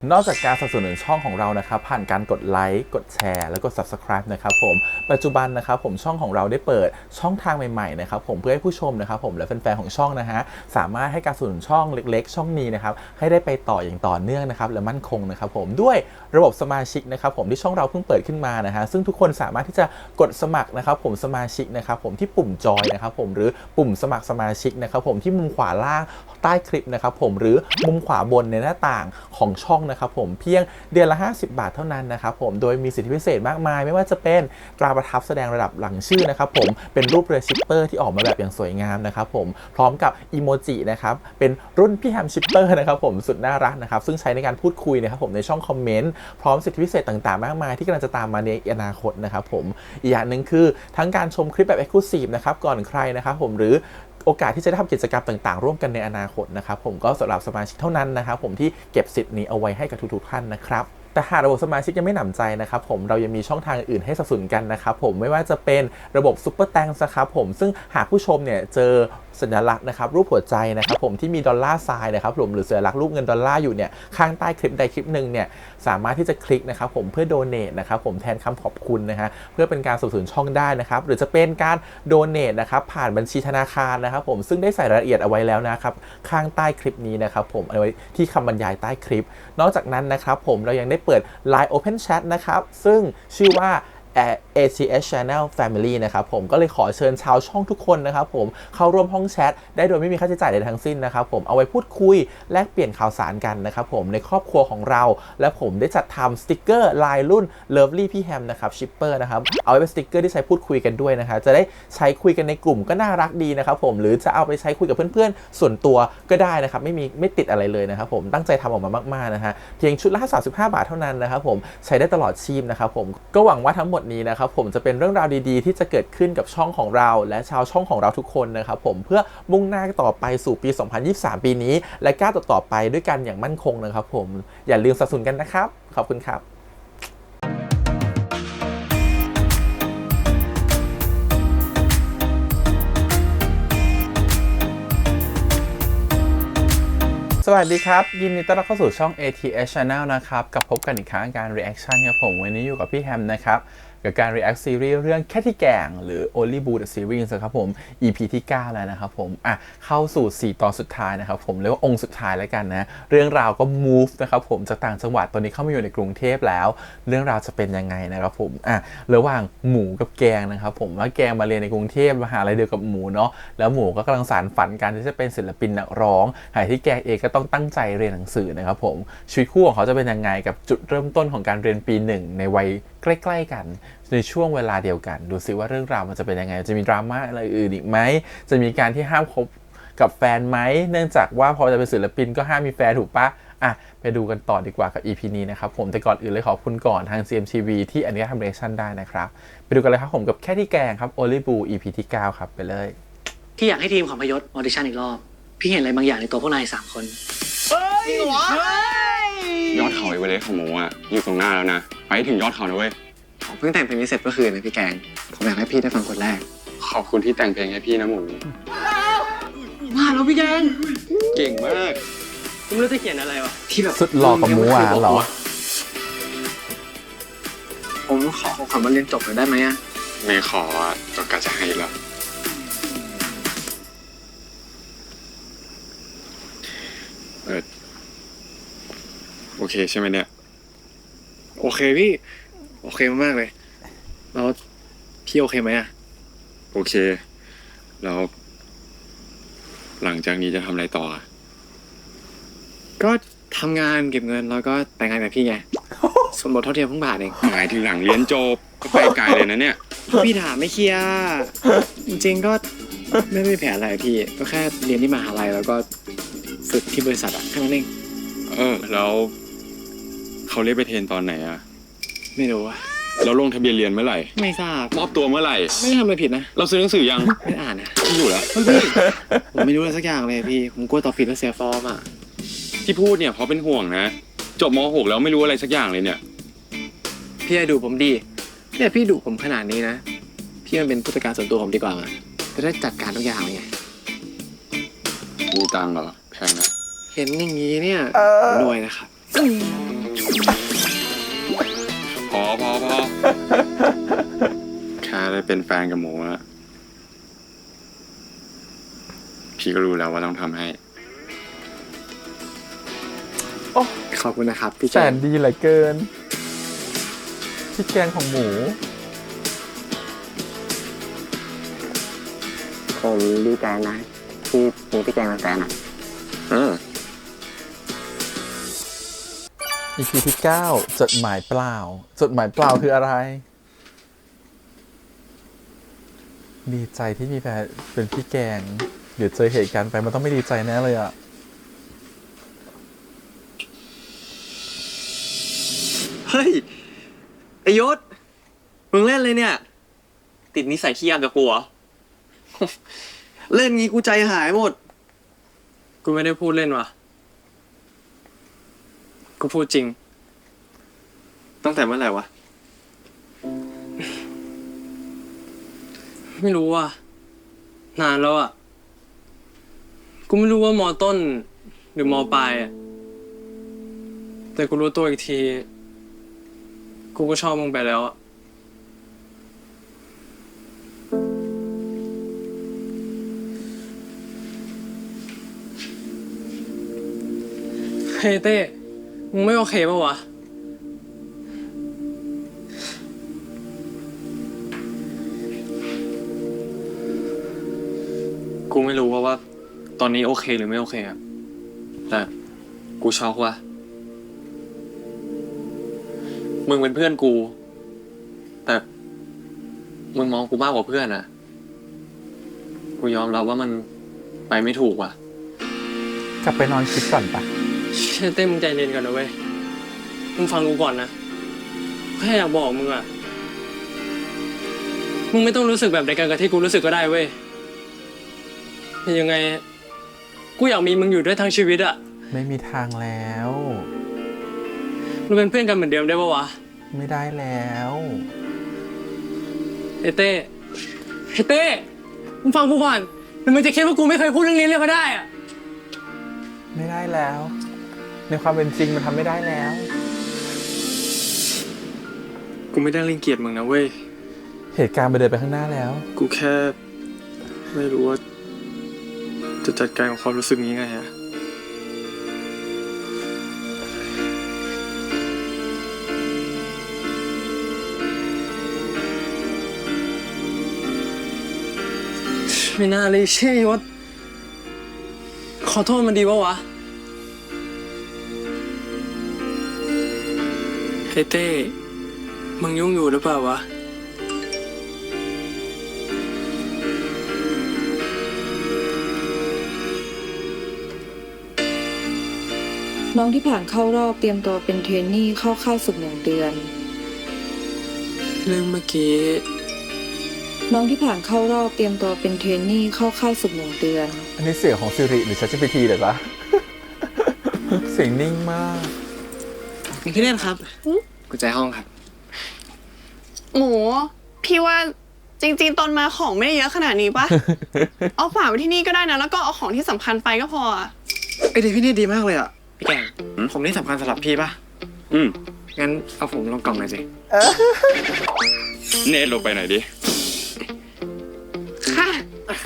นอกจากการสนับสนุนช่องของเรานะครับผ่านการกดไลค์กดแชร์แล้วก็ Subscribe นะครับผมปัจจุบันนะครับผมช่องของเราได้เปิดช่องทางใหม่ๆนะครับผมเพื่อให้ผู้ชมนะครับผมและแฟนๆของช่องนะฮะสามารถให้การสนับสนุนช่องเล็กๆช่องนี้นะครับให้ได้ไปต่ออย่างต่อเนื่องนะครับและมั่นคงนะครับผมด้วยระบบสมาชิกนะครับผมที่ช่องเราเพิ่งเปิดขึ้นมานะฮะซึ่งทุกคนสามารถที่จะกดสมัครนะครับผมสมาชิกนะครับผมที่ปุ่มจอยนะครับผมหรือปุ่มสมัครสมาชิกนะครับผมที่มุมขวาล่างใต้คลิปนะครับผมหรือมุมขวาบนในหน้าต่างของช่องนะครับผมเพียงเดือนละ50 บาทเท่านั้นนะครับผมโดยมีสิทธิพิเศษมากมายไม่ว่าจะเป็นตราประทับแสดงระดับหลังชื่อนะครับผมเป็นรูปเรือชิปเปอร์ที่ออกมาแบบอย่างสวยงามนะครับผมพร้อมกับอีโมจินะครับเป็นรุ่นพี่แฮมชิปเปอร์นะครับผมสุดน่ารักนะครับซึ่งใช้ในการพูดคุยนะครับผมในช่องคอมเมนต์พร้อมสิทธิพิเศษต่างๆมากมายที่กำลังจะตามมาในอนาคตนะครับผมอีกอย่างหนึ่งคือทั้งการชมคลิปแบบ Exclusive นะครับก่อนใครนะครับผมหรือโอกาสที่จะได้ทำกิจกรรมต่างๆร่วมกันในอนาคตนะครับผมก็สำหรับสมาชิกเท่านั้นนะครับผมที่เก็บสิทธิ์นี้เอาไว้ให้กับทุกๆท่านนะครับแต่หากระบบสมาชิกยังไม่หนำใจนะครับผมเรายังมีช่องทางอื่นให้สนับสนุนกันนะครับผมไม่ว่าจะเป็นระบบซุปเปอร์แตงนะครับผมซึ่งหากผู้ชมเนี่ยเจอสัญลักษณ์นะครับรูปหัวใจนะครับผมที่มีดอลลาร์ไซน์นะครับผมหรือสัญลักษณ์รูปเงินดอลลาร์อยู่เนี่ยข้างใต้คลิปใดคลิปหนึ่งเนี่ยสามารถที่จะคลิกนะครับผมเพื่อโดเนทนะครับผมแทนคำขอบคุณนะฮะเพื่อเป็นการสนับสนุนช่องได้นะครับหรือจะเป็นการโดเนทนะครับผ่านบัญชีธนาคารนะครับผมซึ่งได้ใส่รายละเอียดเอาไว้แล้วนะครับข้างใต้คลิปนี้นะครับผมเอาไว้ที่คำบรรยายใต้คลิปนอกจากนั้นนะครับผมเรายังได้เปิด Line Open Chat นะครับซึ่งชื่อว่า ATS Channel Family นะครับผมก็เลยขอเชิญชาวช่องทุกคนนะครับผมเข้าร่วมห้องแชทได้โดยไม่มีค่าใช้จ่ายใดทั้งสิ้นนะครับผมเอาไว้พูดคุยแลกเปลี่ยนข่าวสารกันนะครับผมในครอบครัวของเราและผมได้จัดทำสติกเกอร์ลายรุ่น Lovely พี่แฮมนะครับชิปเปอร์นะครับเอาไว้เป็นสติกเกอร์ที่ใช้พูดคุยกันด้วยนะครับจะได้ใช้คุยกันในกลุ่มก็น่ารักดีนะครับผมหรือจะเอาไปใช้คุยกับเพื่อนๆส่วนตัวก็ได้นะครับไม่ติดอะไรเลยนะครับผมตั้งใจทำออกมามากๆนะฮะเพียงชุดละ35 บาทเท่านั้นนะครับผมใช้ได้ตลอดชีพนะครับผมก็หวังว่าทั้งหมดนี้นะครับผมจะเป็นเรื่องราวดีๆที่จะเกิดขึ้นกับช่องของเราและชาวช่องของเราทุกคนนะครับผมเพื่อมุ่งหน้าต่อไปสู่ปี 2023 ปีนี้และก้าวต่อไปด้วยกันอย่างมั่นคงนะครับผมอย่าลืมสนับสนุนกันนะครับขอบคุณครับสวัสดีครับยินดีต้อนรับเข้าสู่ช่อง ATS Channel นะครับกับพบกันอีกครั้งการ reaction ครับผมวันนี้อยู่กับพี่แฮมนะครับกับการ react series เรื่องแค่ที่แกงหรือ Only Boo the Series นะครับผม EP ที่ 9 แล้วนะครับผมเข้าสู่4 ตอนสุดท้ายนะครับผมเรียกว่าองค์สุดท้ายแล้วกันนะเรื่องราวก็ move นะครับผมจากต่างจังหวัดตอนนี้เข้ามาอยู่ในกรุงเทพแล้วเรื่องราวจะเป็นยังไงนะครับผมระหว่างหมูกับแกงนะครับผมว่าแกงมาเรียนในกรุงเทพมหาลัยเดียวกับหมูเนาะแล้วหมูก็กำลังสานฝันการที่จะเป็นศิลปินนักร้องหายที่แกงเองก็ต้องตั้งใจเรียนหนังสือนะครับผมชีวิตคู่ของเขาจะเป็นยังไงกับจุดเริ่มต้นของการเรียนปี 1ในวัยใกล้ๆกันในช่วงเวลาเดียวกันดูซิว่าเรื่องราวมันจะเป็นยังไงจะมีดราม่าอะไรอื่นอีกไหมจะมีการที่ห้ามคบกับแฟนไหมเนื่องจากว่าพอจะเป็นศิลปินก็ห้ามมีแฟนถูกปะไปดูกันต่อดีกว่ากับ EP นี้นะครับผมแต่ก่อนอื่นเลยขอบคุณก่อนทาง CMTV ที่อนุญาตทำเรีแอคชั่นได้นะครับไปดูกันเลยครับผมกับแค่ที่แกงครับ Only Boo EP ที่ 9 ครับไปเลยพี่อยากให้ทีมของพยศออดิชั่นอีกรอบพี่เห็นอะไรบางอย่างในตัวพวกนาย3 คนจริงเหรอยอดเขาเอเวอเรสต์ของหมูอยู่ตรงหน้าแล้วนะไปถึงยอดเขานะเว้ยผมเพิ่งแต่งเพลงนี้เสร็จเมื่อคืนนะพี่แกงผมอยากให้พี่ได้ฟังคนแรกขอบคุณที่แต่งเพลงให้พี่นะหมูมาแล้วพี่แกงเก่งมากผมไม่รู้จะเขียนอะไรวะที่แบบสุดหล่อกับหมูเหรอผมขอของขวัญมาเรียนจบหน่อยได้ไหมไม่ขอก็กะจะให้แล้วโอเคใช่ไหมเนี่ยโอเคพี่โอเคมากๆเลยแล้วพี่โอเคไหมโอเคแล้วหลังจากนี้จะทำอะไรต่อก็ทำงานเก็บเงินแล้วก็แต่งงานกับพี่ไงสมรสเท่าเทียมเพิ่งบาทเองหมายถึงหลังเรียนจบก็ไปไกลเลยนะเนี่ยพี่ถามไม่เคลียร์จริงๆก็ไม่มีแผนอะไรพี่ก็แค่เรียนที่มหาลัยแล้วก็ฝึกที่บริษัทแค่นั้นเองแล้วเขาเรียกไปเทรนตอนไหนไม่รู้เราลงทะเบียนเรียนเมื่อไหร่ไม่ทราบมอบตัวเมื่อไหร่ไม่ทำอะไรผิดนะเราซื้อหนังสือยังไม่อ่านไม่อยู่แล้วพี่ผมไม่รู้อะไรสักอย่างเลยพี่ผมกลัวตอบผิดแล้วเสียฟอร์มที่พูดเนี่ยเพราะเป็นห่วงนะจบม.6 แล้วไม่รู้อะไรสักอย่างเลยเนี่ยพี่ให้ดูผมดีเนี่ยพี่ดูผมขนาดนี้นะพี่มันเป็นผู้จัดการส่วนตัวผมดีกว่าจะได้จัดการทุกอย่างไงมีตังค์เหรอแพงนะเห็นอย่างนี้เนี่ยรวยนะครับ พอแค่ได้เป็นแฟนกับหมูอะพี่ก็รู้แล้วว่าต้องทำให้ ขอบคุณนะครับพี่ แส แก นดีเหลือเกินพี่แกงของหมู ผมดีใจนะที่มีพี่แจงเป็นแฟนอ่ะ EP ที่ 9 จดหมายเปล่า จดหมายเปล่าคืออะไร ดีใจที่มีแฟนเป็นพี่แกง เดี๋ยวเจอเหตุการณ์ไปมันต้องไม่ดีใจแน่เลยอะ เฮ้ยไอยศมึงเล่นเลยเนี่ย ติดนิสัยขี้ยามกับกูเหรอ เล่นงี้กูใจหายหมด กูไม่ได้พูดเล่นว่ะกูพูดจริง ตั้งแต่เมื่อไหร่วะ ไม่รู้ว่ะนานแล้วอ่ะกูไม่รู้ว่ามอต้นหรือมอปลายอ่ะแต่กูรู้ตัวอีกทีกูก็ชอบมึงไปแล้วอ่ะเฮ้ยเต้มึงไม่โอเคป่าวะ กูไม่รู้ว่าตอนนี้โอเคหรือไม่โอเคครับแต่กูช็อกว่ะมึงเป็นเพื่อนกู แต่มึงมองกูมากกว่าเพื่อนอะกูยอมรับว่ามันไปไม่ถูกว่ะ กลับไปนอนคิดก่อนปะ เต้มึงใจเย็นกันนะเว้ยมึงฟังกูก่อนนะแค่อยากบอกมึงอะมึงไม่ต้องรู้สึกแบบเดียวกันกับที่กูรู้สึกก็ได้เว้ยยังไงกูอยากมีมึงอยู่ด้วยทั้งชีวิตอะ ไม่มีทางแล้ว เราเป็นเพื่อนกันเหมือนเดิมได้ปะวะ ไม่ได้แล้ว เต้มึงฟังกูก่อนมึงจะคิดว่ากูไม่เคยพูดเรื่องนี้เลยก็ได้อะ ไม่ได้แล้ว ในความเป็นจริงมันทำไม่ได้แล้ว กูไม่ได้รังเกียจมึงนะเว้ย เหตุการณ์มันเดินไปข้างหน้าแล้ว กูแค่ไม่รู้ว่าจะจัดการกับความรู้สึกนี้ไงอะไม่น่าเลยเช่ยศขอโทษมันดีปะวะเฮ้ยเต้มึงยุ่งอยู่หรือเปล่าวะ น้องที่ผ่านเข้ารอบเตรียมตัวเป็นเทรนนี่เข้าค่ายฝึก1 เดือน เรื่องเมื่อกี้ น้องที่ผ่านเข้ารอบเตรียมตัวเป็นเทรนนี่เข้าค่ายฝึก1 เดือน อันนี้เสียงของซิริหรือ ChatGPT เหรอจ๊ะ เสียงนิ่งมาก พี่เล่นครับกุญแจห้องครับ หมู พี่ว่าจริงๆตอนมาของไม่ได้เยอะขนาดนี้ปะ เอาฝากไว้ที่นี่ก็ได้นะ แล้วก็เอาของที่สำคัญไปก็พออะ ไอเดียพี่นี่ดีมากเลยอ่ะ พี่แกงผมนี่สำคัญสำหรับพี่ปะงั้นเอาผมลงกล่องหน่อยสิ เนทลงไปหน่อยดิ ค่ะ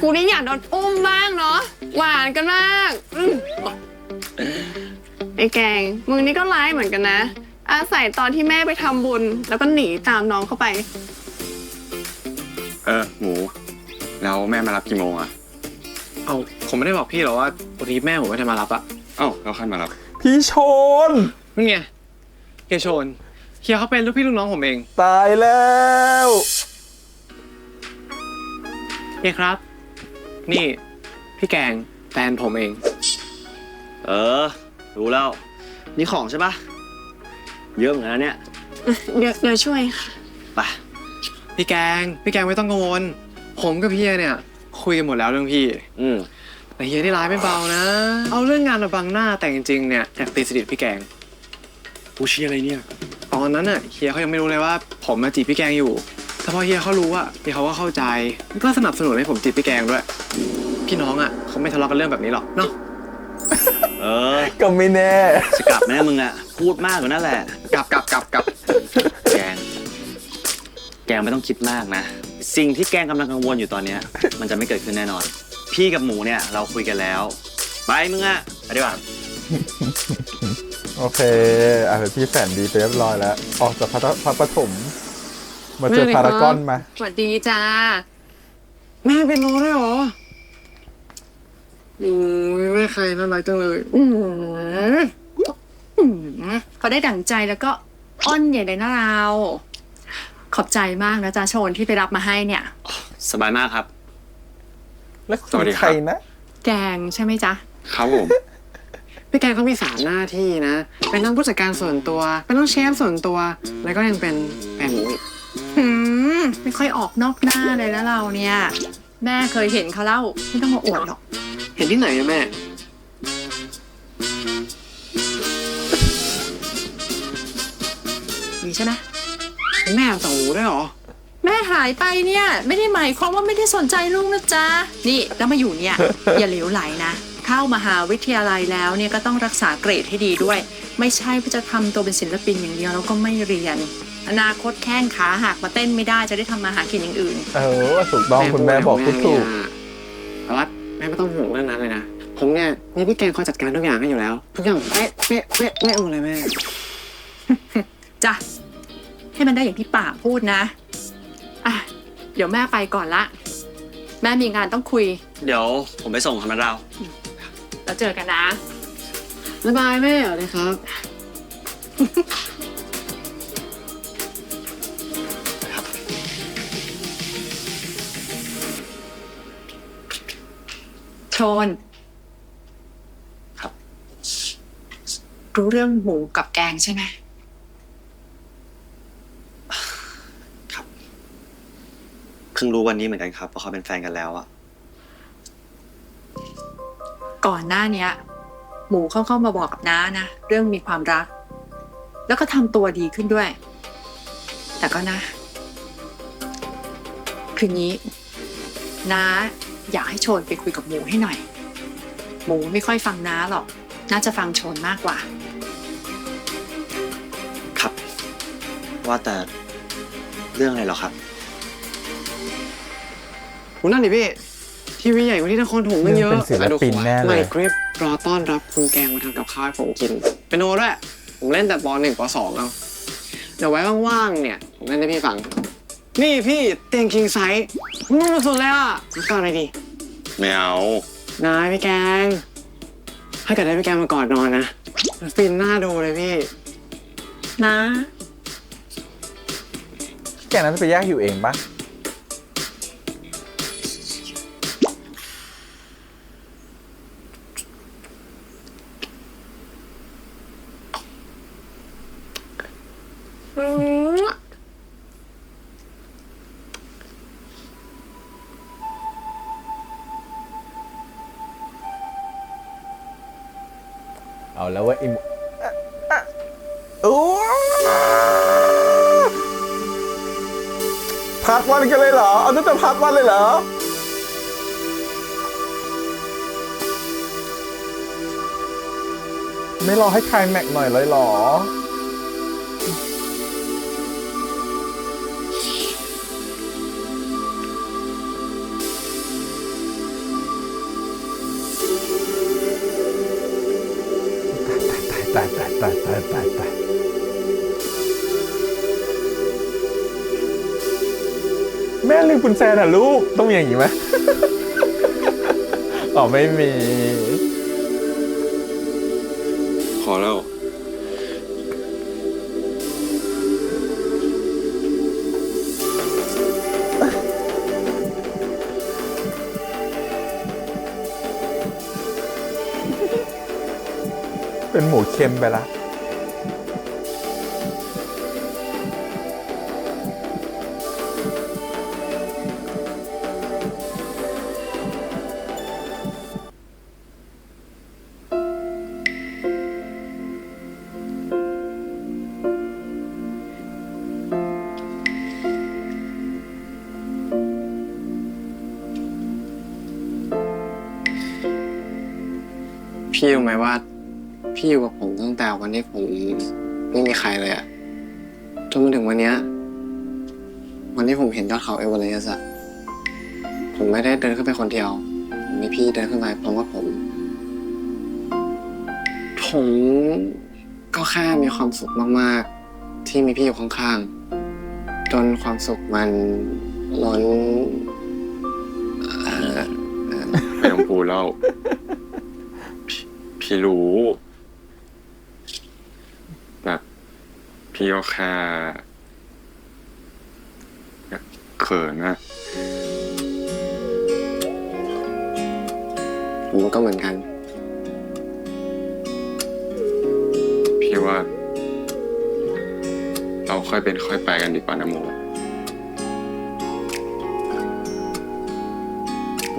กูนี่อยากโดนอุ้มบ้างเนาะ หวานกันมากไอ้แกง มึงนี่ก็ร้ายเหมือนกันนะ อาศัยตอนที่แม่ไปทำบุญ แล้วก็หนีตามน้องเข้าไป หมู แล้วแม่มารับกี่โมงอะ เอาผมไม่ได้บอกพี่หรอว่าวันนี้แม่ผมไม่ได้มารับอะ เอ้าแล้วใครมารับ พี่ชน นี่ไงเฮียโชนเฮียเขาเป็นลูกพี่ลูกน้องผมเอง ตายแล้ว เฮียครับ นี่พี่แกงแฟนผมเอง รู้แล้ว นี่ของใช่ปะเยอะเหมือนกันนะเนี่ย เดี๋ยวช่วยค่ะ ไป พี่แกงไม่ต้องกังวล ผมกับเฮียเนี่ย คุยกันหมดแล้วเรื่องพี่ แต่เฮียที่ร้ายไม่เบานะ เอาเรื่องงานมาบังหน้าแต่จริงๆเนี่ยอยากตีสนิทพี่แกง กูเชียอะไรเนี่ย ตอนนั้นน่ะเฮียเขายังไม่รู้เลยว่าผมมาจีบพี่แกงอยู่ แต่พอเฮียเขารู้อ่ะเฮียเขาก็เข้าใจแล้วก็สนับสนุนให้ผมจีบพี่แกงด้วย พี่น้องอ่ะเขาไม่ทะเลาะกันเรื่องแบบนี้หรอกเนาะ เออ ก็ไม่แน่ จะกลับแม่มึงอะ พูดมากอยู่นั่นแหละ กลับ แกงไม่ต้องคิดมากนะ สิ่งที่แกงกำลังกังวลอยู่ตอนเนี้ย มันจะไม่เกิดขึ้นแน่นอน พี่กับหมูเนี่ยเราคุยกันแล้ว ไปมึงอะไปดีกว่า โอเคอ่ะพี่แสนดีไปเรียบร้อยแล้ว ออกจากพระปฐมมาเจอพารากอนมา สวัสดีจ้า แม่เป็นโนด้วยเหรอ โอ้ยแม่ใครน่ารักจังเลย พอได้ดั่งใจแล้วก็อ้อนใหญ่เลยนะเรา ขอบใจมากนะจ๊ะโชนที่ไปรับมาให้เนี่ย สบายมากครับ แล้ว สวัสดี ใค ครั ร บ นะ แกงใช่ไหมจ๊ะ ครับผม พี่แกเขามี3 หน้าที่นะ เป็นทั้งผู้จัดการส่วนตัว เป็นทั้งเชฟส่วนตัว แล้วก็ยังเป็นแฟนหมูอีก ไม่ค่อยออกนอกหน้าเลยนะเราเนี่ย แม่เคยเห็นเขาเล่าไม่ต้องมาอวดหรอก เห็นที่ไหนอะแม่ มีใช่ไหม แม่สั่งหมูด้วยเหรอ แม่หายไปเนี่ย ไม่ได้หมายความว่าไม่ได้สนใจลูกนะจ๊ะ นี่แล้วมาอยู่เนี่ย อย่าเหลวไหลนะ เข้ามหาวิทยาลัยแล้วเนี่ยก็ต้องรักษาเกรดให้ดีด้วย ไม่ใช่เพื่อจะทำตัวเป็นศิลปินอย่างเดียวแล้วก็ไม่เรียน อนาคตแข้งขาหักมาเต้นไม่ได้จะได้ทำมาหากินอย่างอื่น ถูกต้องคุณแม่บอกพูดถูก แต่ว่าแม่ไม่ต้องห่วงเรื่องนั้นเลยนะ ผมเนี่ยมีพี่แกงคอยจัดการทุกอย่างให้อยู่แล้ว ทุกอย่างเป๊ะหมดเลยแม่ จ้ะ ให้มันได้อย่างที่ป่าพูดนะ อ่ะ เดี๋ยวแม่ไปก่อนละ แม่มีงานต้องคุย เดี๋ยวผมไปส่งคำนัดเรา แล้วเจอกันนะ บ๊ายบายแม่เลยครับ โชน ครับ รู้เรื่องหมูกับแกงใช่ไหม เพิ่งรู้วันนี้เหมือนกันครับว่าเขาเป็นแฟนกันแล้วอะ ก่อนหน้าเนี้ย หมูเข้ามาบอกกับน้านะ เรื่องมีความรัก แล้วก็ทำตัวดีขึ้นด้วย แต่ก็นะ คืนนี้น้าอยากให้โชนไปคุยกับหมูให้หน่อย หมูไม่ค่อยฟังน้าหรอกน่าจะฟังโชนมากกว่า ครับ ว่าแต่เรื่องอะไรเหรอครับ คุณนั่นดิพี่ ทีวีใหญ่กว่าที่นครถมมันเยอะ เป็นศิลปินแน่เลย ไมค์กริปรอต้อนรับคุณแกงมาทำกับข้าวให้ผมกิน เป็นโนด้วย ผมเล่นแต่ป .1 ป .2 เอาเดี๋ยวไว้ว่างๆเนี่ย ผมเล่นให้พี่ฟัง นี่พี่เตียงคิงไซส์นุ่มสุดเลยอ่ะแล้วก็อะไรดี ไม่เอา นายพี่แกง ถ้าเกิดได้พี่แกงมากอดนอนนะฟินหน้าดูเลยพี่ นะ แกนั้นจะไปแยกอยู่เองปะเอาแล้วว่าพักวันกันเลยเหรอ เอาตั้งแต่พักวันเลยเหรอ ไม่รอให้ใครแม็กหน่อยเลยเหรอ ตายแม่ลืมกุญแจน่ะลูก ต้องมีอย่างนี้ไหม อ๋อไม่มี ขอแล้ว เป็นหมูเค็มไปละพี่รู้ไหมว่า พี่อยู่กับผมตั้งแต่วันที่ผมไม่มีใครเลยอะจนมาถึงวันเนี้ยวันที่ผมเห็นยอดเขาเอเวอเรสต์อะผมไม่ได้เดินขึ้นไปคนเดียวมีพี่เดินขึ้นไปพร้อมกับผมก็แค่มีความสุขมากๆที่มีพี่อยู่ข้างๆจนความสุขมันล้น ไม่ต้องพูดแล้วพี่รู้แบบพี่ก็แค่เขินนะ ผมก็เหมือนกัน พี่ว่า เราค่อยเป็นค่อยไปกันดีกว่านะโม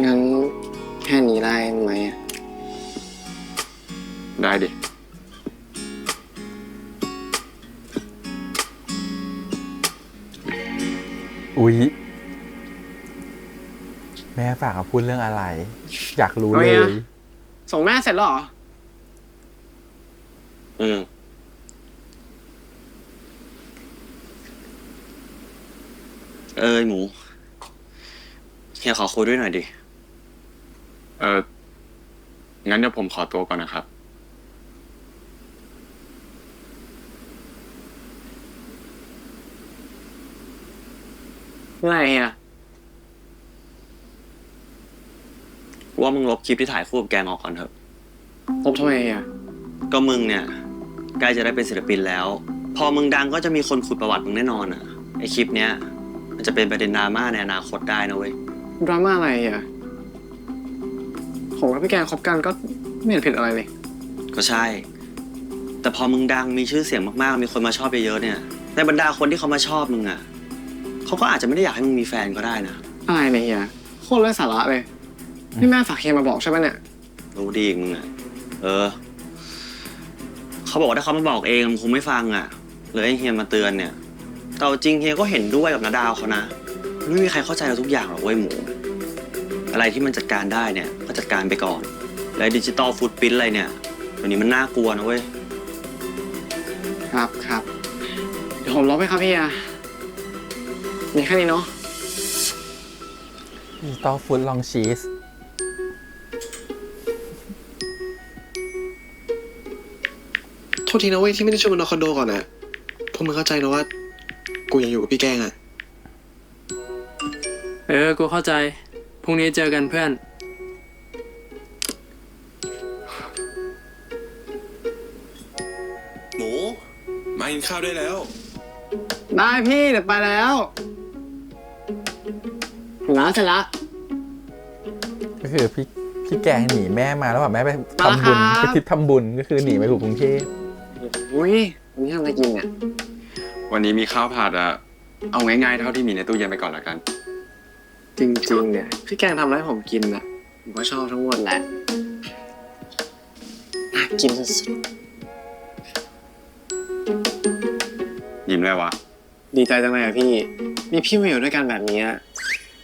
งั้นแค่นี้ได้ไหมอะ ได้ดิ อุ๊ย แม่ฝากมาพูดเรื่องอะไร อยากรู้เลย ส่งแม่เสร็จแล้วเหรอ อืมหมูเฮียขอคุยด้วยหน่อยดิ งั้นเดี๋ยวผมขอตัวก่อนนะครับ อะไรอ่ะ ว่ามึงลบคลิปที่ถ่ายคู่กับแกงออกก่อนเถอะ ลบทำไมอ่ะ ก็มึงเนี่ยใกล้จะได้เป็นศิลปินแล้ว พอมึงดังก็จะมีคนขุดประวัติมึงแน่นอนอ่ะไอคลิปเนี้ยมันจะเป็นประเด็นดราม่าในอนาคตได้นะเว้ย ดราม่าอะไรอ่ะ ผมกับพี่แกคบกันก็ไม่เห็นผิดอะไรเลย ก็ใช่ แต่พอมึงดังมีชื่อเสียงมากๆมีคนมาชอบเยอะๆเนี่ยในบรรดาคนที่เขามาชอบมึงอ่ะเขาก็อาจจะไม่ได้อยากให้มึงมีแฟนก็ได้นะ อะไรเนี่ยเฮียโคตรไร้สาระเลย นี่แม่ฝากเฮียมาบอกใช่ไหมเนี่ย รู้ดีมึงอ่ะเขาบอกว่าถ้าเขามาบอกเองมึงคงไม่ฟังอ่ะเลยให้เฮียมาเตือนเนี่ยแต่เอาจริงเฮียก็เห็นด้วยกับนาดาวเขานะไม่มีใครเข้าใจเราทุกอย่างหรอกเว้ยหมู อะไรที่มันจัดการได้เนี่ยก็จัดการไปก่อนและดิจิตอลฟุตปริ้นท์อะไรเนี่ยเดี๋ยวนี้มันน่ากลัวนะเว้ย ครับ เดี๋ยวผมลบให้ครับเฮียมีแค่นี้เนาะ ดิจิตอลฟู้ดลองชีส โทษทีนะเว้ยที่ไม่ได้ชวนมานอนคอนโดก่อนนะพวกมึงเข้าใจนะว่ากูยังอยู่กับพี่แกงอ่ะ กูเข้าใจ พรุ่งนี้เจอกันเพื่อน หมู มากินข้าวได้แล้ว ได้พี่เดี๋ยวไปแล้วเสร็จแล้ว ก็คือพี่แกงหนีแม่มาแล้วแบบแม่ไปทำบุญ มาแล้วครับ ไปทริปทำบุญก็คือหนีไปอยู่กรุงเทพ อุ้ยวันนี้ทำอะไรกินเนี่ย วันนี้มีข้าวผัดอะเอาง่ายๆเท่าที่มีในตู้เย็นไปก่อนละกัน จริงๆเนี่ยพี่แกงทำอะไรให้ผมกินนะผมก็ชอบทั้งหมดแหละน่ากินสุด ยิ้มเลยวะ ๆดีใจจังเลยอะพี่มีพี่มาอยู่ด้วยกันแบบนี้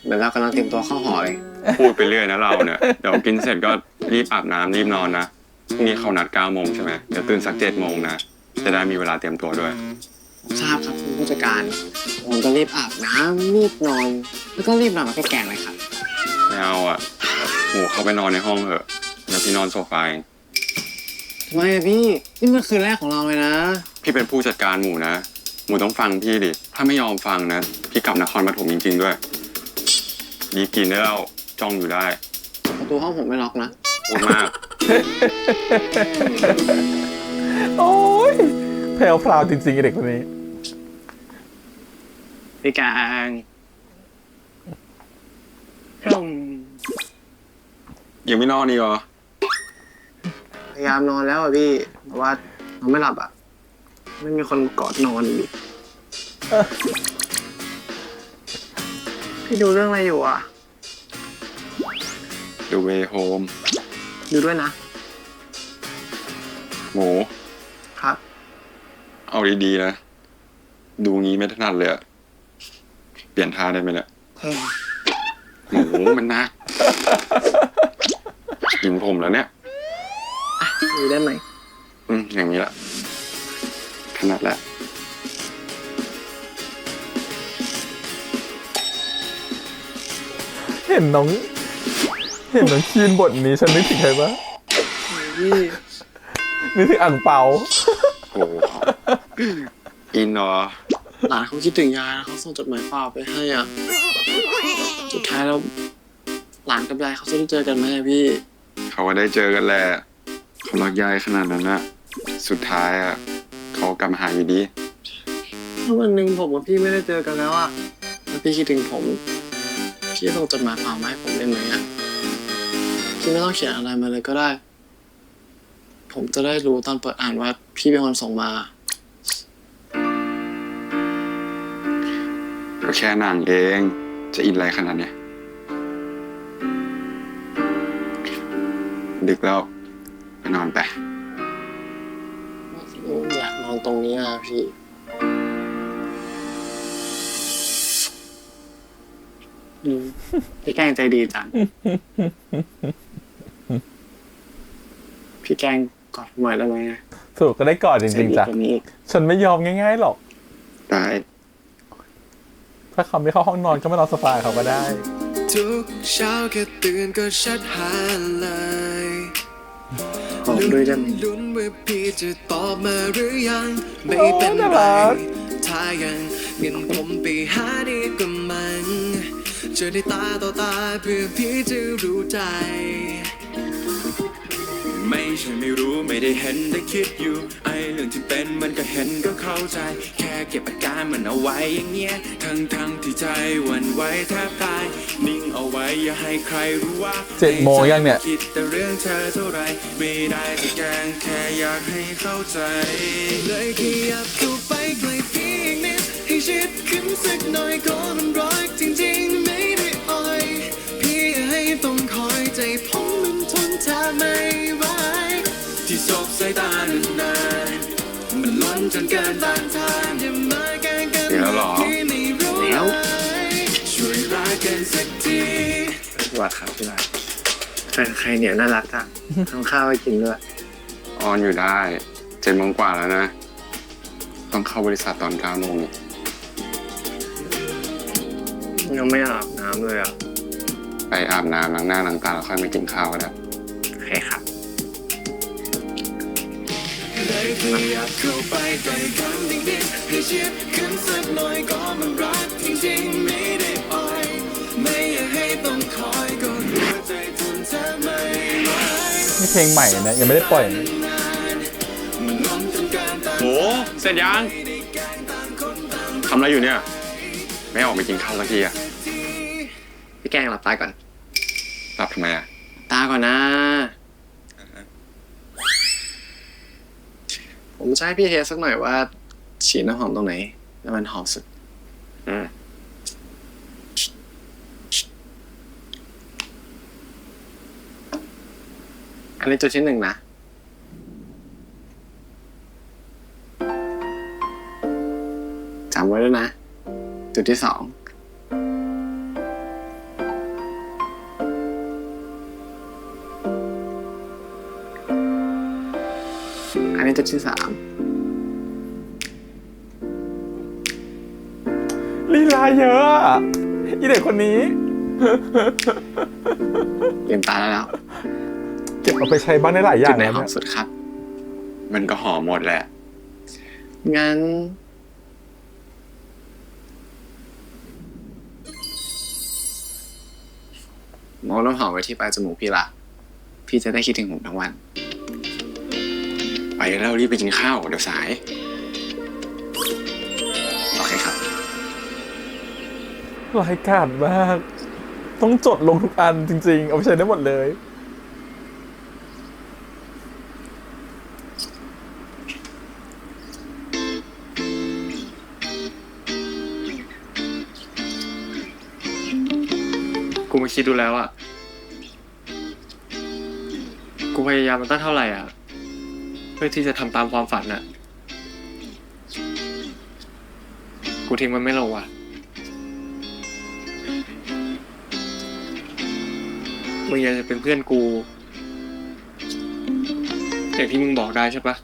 เหมือนเรากำลังเตรียมตัวเข้าหอเลย พูดไปเรื่อยนะเราเนี่ย เดี๋ยวกินเสร็จก็รีบอาบน้ำรีบนอนนะพรุ่งนี้เขานัด9 โมงใช่ไหมเดี๋ยวตื่นสัก7 โมงนะ จะได้มีเวลาเตรียมตัวด้วย ทราบครับคุณผู้จัดการผมจะรีบอาบน้ำรีบนอนแล้วก็รีบนอนกับพี่แกงเลยครับ ไม่เอาอะหมูเข้าไปนอนในห้องเถอะเดี๋ยวพี่นอนโซฟาเอง ทำไมอะพี่นี่มันคืนแรกของเราเลยนะ พี่เป็นผู้จัดการหมูนะ หมูต้องฟังพี่ดิ ถ้าไม่ยอมฟังนะ พี่กลับนครปฐมจริงๆด้วยรีบกินได้แล้วจ้องอยู่ได้ ประตูห้องผมไม่ล็อกนะ พูดมาก โอ้ยแพรวพราวจริงๆเด็กคนนี้ พี่แกง ยังไม่นอนอีกเหรอ พยายามนอนแล้วอะพี่แต่ว่านอนไม่หลับอะไม่มีคนกอดนอนอีกพี่ดูเรื่องอะไรอยู่อะ The Way Home ดูด้วยนะ หมู ครับ เอาดีๆนะ ดูงี้ไม่ถนัดเลยอะเปลี่ยนท่าได้ไหมเนี่ยหมูมันหนักกินผมแล้วเนี่ย ดูได้ไหม ม อย่างนี้ละถนัดแล้ว เห็นน้องคีนบทนี้ฉันนึกถึงใครปะ พี่ นึกถึงอ่างเปา โอ้โหอินเนาะ หลานเขาคิดถึงยายนะเขาส่งจดหมายเปล่าไปให้อ่ะ สุดท้ายแล้วหลานกับยายเขาจะได้เจอกันไหมอะพี่ เขาก็ได้เจอกันแหละเขารักยายขนาดนั้นนะสุดท้ายอ่ะเขากลับมาหาอยู่ดี ถ้าวันหนึ่งผมกับพี่ไม่ได้เจอกันแล้วอ่ะแล้วพี่คิดถึงผม พี่ส่งจดหมายเปล่ามาให้ผมได้ไหมอ่ะ พี่ไม่ต้องเขียนอะไรมาเลยก็ได้ ผมจะได้รู้ตอนเปิดอ่านว่าพี่เป็นคนส่งมา ก็แค่หนังเองจะอินอะไรขนาดเนี้ยดึกแล้วไปนอนไป อยากนอนตรงนี้อ่ะพี่ พี่แกล้งใจดีจัง พี่แกล้งกอดหน่อยได้ไหม สรุปก็ได้กอดจริงๆจ้ะ ใจดีกว่านี้อีก ฉันไม่ยอมง่ายๆหรอก ได้ ถ้าเขาไม่เข้าห้องนอนก็ไม่นอนโซฟาเขาก็ได้ ทุกเช้าแค่ตื่นก็ชัดหาเลย หอมด้วยได้ไหม ลุ้นว่าพี่จะตอบมาหรือยัง ไม่เป็น โอ้น่า ไร รัก ถ้ายังงั้นผมไปหาดีกว่ามันเจอได้ตาต่อตาเพื่อพี่จะรู้ใจ ไม่ใช่ไม่รู้ไม่ได้เห็นได้คิดอยู่ไอ้เรื่องที่เป็นมันก็เห็นก็เข้าใจ แค่เก็บอาการมันเอาไว้อย่างเงี้ยทั้งที่ใจหวั่นไหวแทบตายนิ่งเอาไว้อย่าให้ใครรู้ว่า 7 โมงยังเนี่ย คิดแต่เรื่องเธอเท่าไรไม่ได้จะแกล้งแค่อยากให้เข้าใจเลยขยับเข้าไปใกล้พี่อีกนิดให้ชิดขึ้นสักหน่อยก็มันรักจริงๆไม่ได้อ่อยพี่ให้ต้องคอยใจผมมันทนแทบไม่ไหวที่สบสายตานานๆมันล้นจนเกินต้านทานอย่ามาแกล้งกัน เดี๋ยวเหรอ พี่ไม่รู้ แล้ว ช่วยรักกันสักที วัดครับพี่รักแฟนใครเนี่ยน่ารักอ่ะ ทำข้าวให้กินด้วย ออนอยู่ได้7 โมงกว่าแล้วนะ ต้องเข้าบริษัทตอน9 โมง ยังไม่อาบน้ำเลยอ่ะ ไปอาบน้ำล้างหน้าล้างตาแล้วค่อยมากินข้าวก็ได้ โอเคครับ เลยขยับเข้าไปใกล้กันนิดๆให้ชิดขึ้นสักหน่อยก็มันรักจริงๆไม่ได้อ่อยไม่อยากให้ต้องคอยก็หัวใจทนแทบไม่ไหว นี่เพลงใหม่นะยังไม่ได้ปล่อยนะ มันล้นจนเกินต้าน โหเสร็จยัง ไม่ได้แกล้งต่างคนต่าง ทำอะไรอยู่เนี่ย ไม่ออกไปกินข้าวสักทีอะ ที พี่แกงหลับตาก่อน หลับทำไมอะ ตาก่อนนะ ผมจะให้พี่เทสสักหน่อยว่าฉีดน้ำหอมตรงไหนแล้วมันหอมสุด อันนี้จุดที่ 1นะจำไว้ด้วยนะ จุดที่ 2อันนี้จุดที่ 3 ลีลาเยอะอะอีเด็กคนนี้ เตรียมตาแล้ว เก็บเอาไปใช้บ้างได้หลายอย่า จุ ง ดไหน นะ หอมสุดครับ มันก็หอมหมดแหละ งั้น มองน้ำหอมไว้ที่ปลายจมูกพี่ละ พี่จะได้คิดถึงผมทั้งวัน ไปแล้วรีบไปกินข้าวเดี๋ยวสาย โอเคครับ รายการมาก ต้องจดลงทุกอันจริงๆ เอาไปใช้ได้หมดเลย กูมาคิดดูแล้วอะกูพยายามมาตั้งเท่าไหร่อะเพื่อที่จะทำตามความฝันอะกูทิ้งมันไม่ลงว่ะมึงยังจะเป็นเพื่อนกูอย่างที่มึงบอกได้ใช่ปะ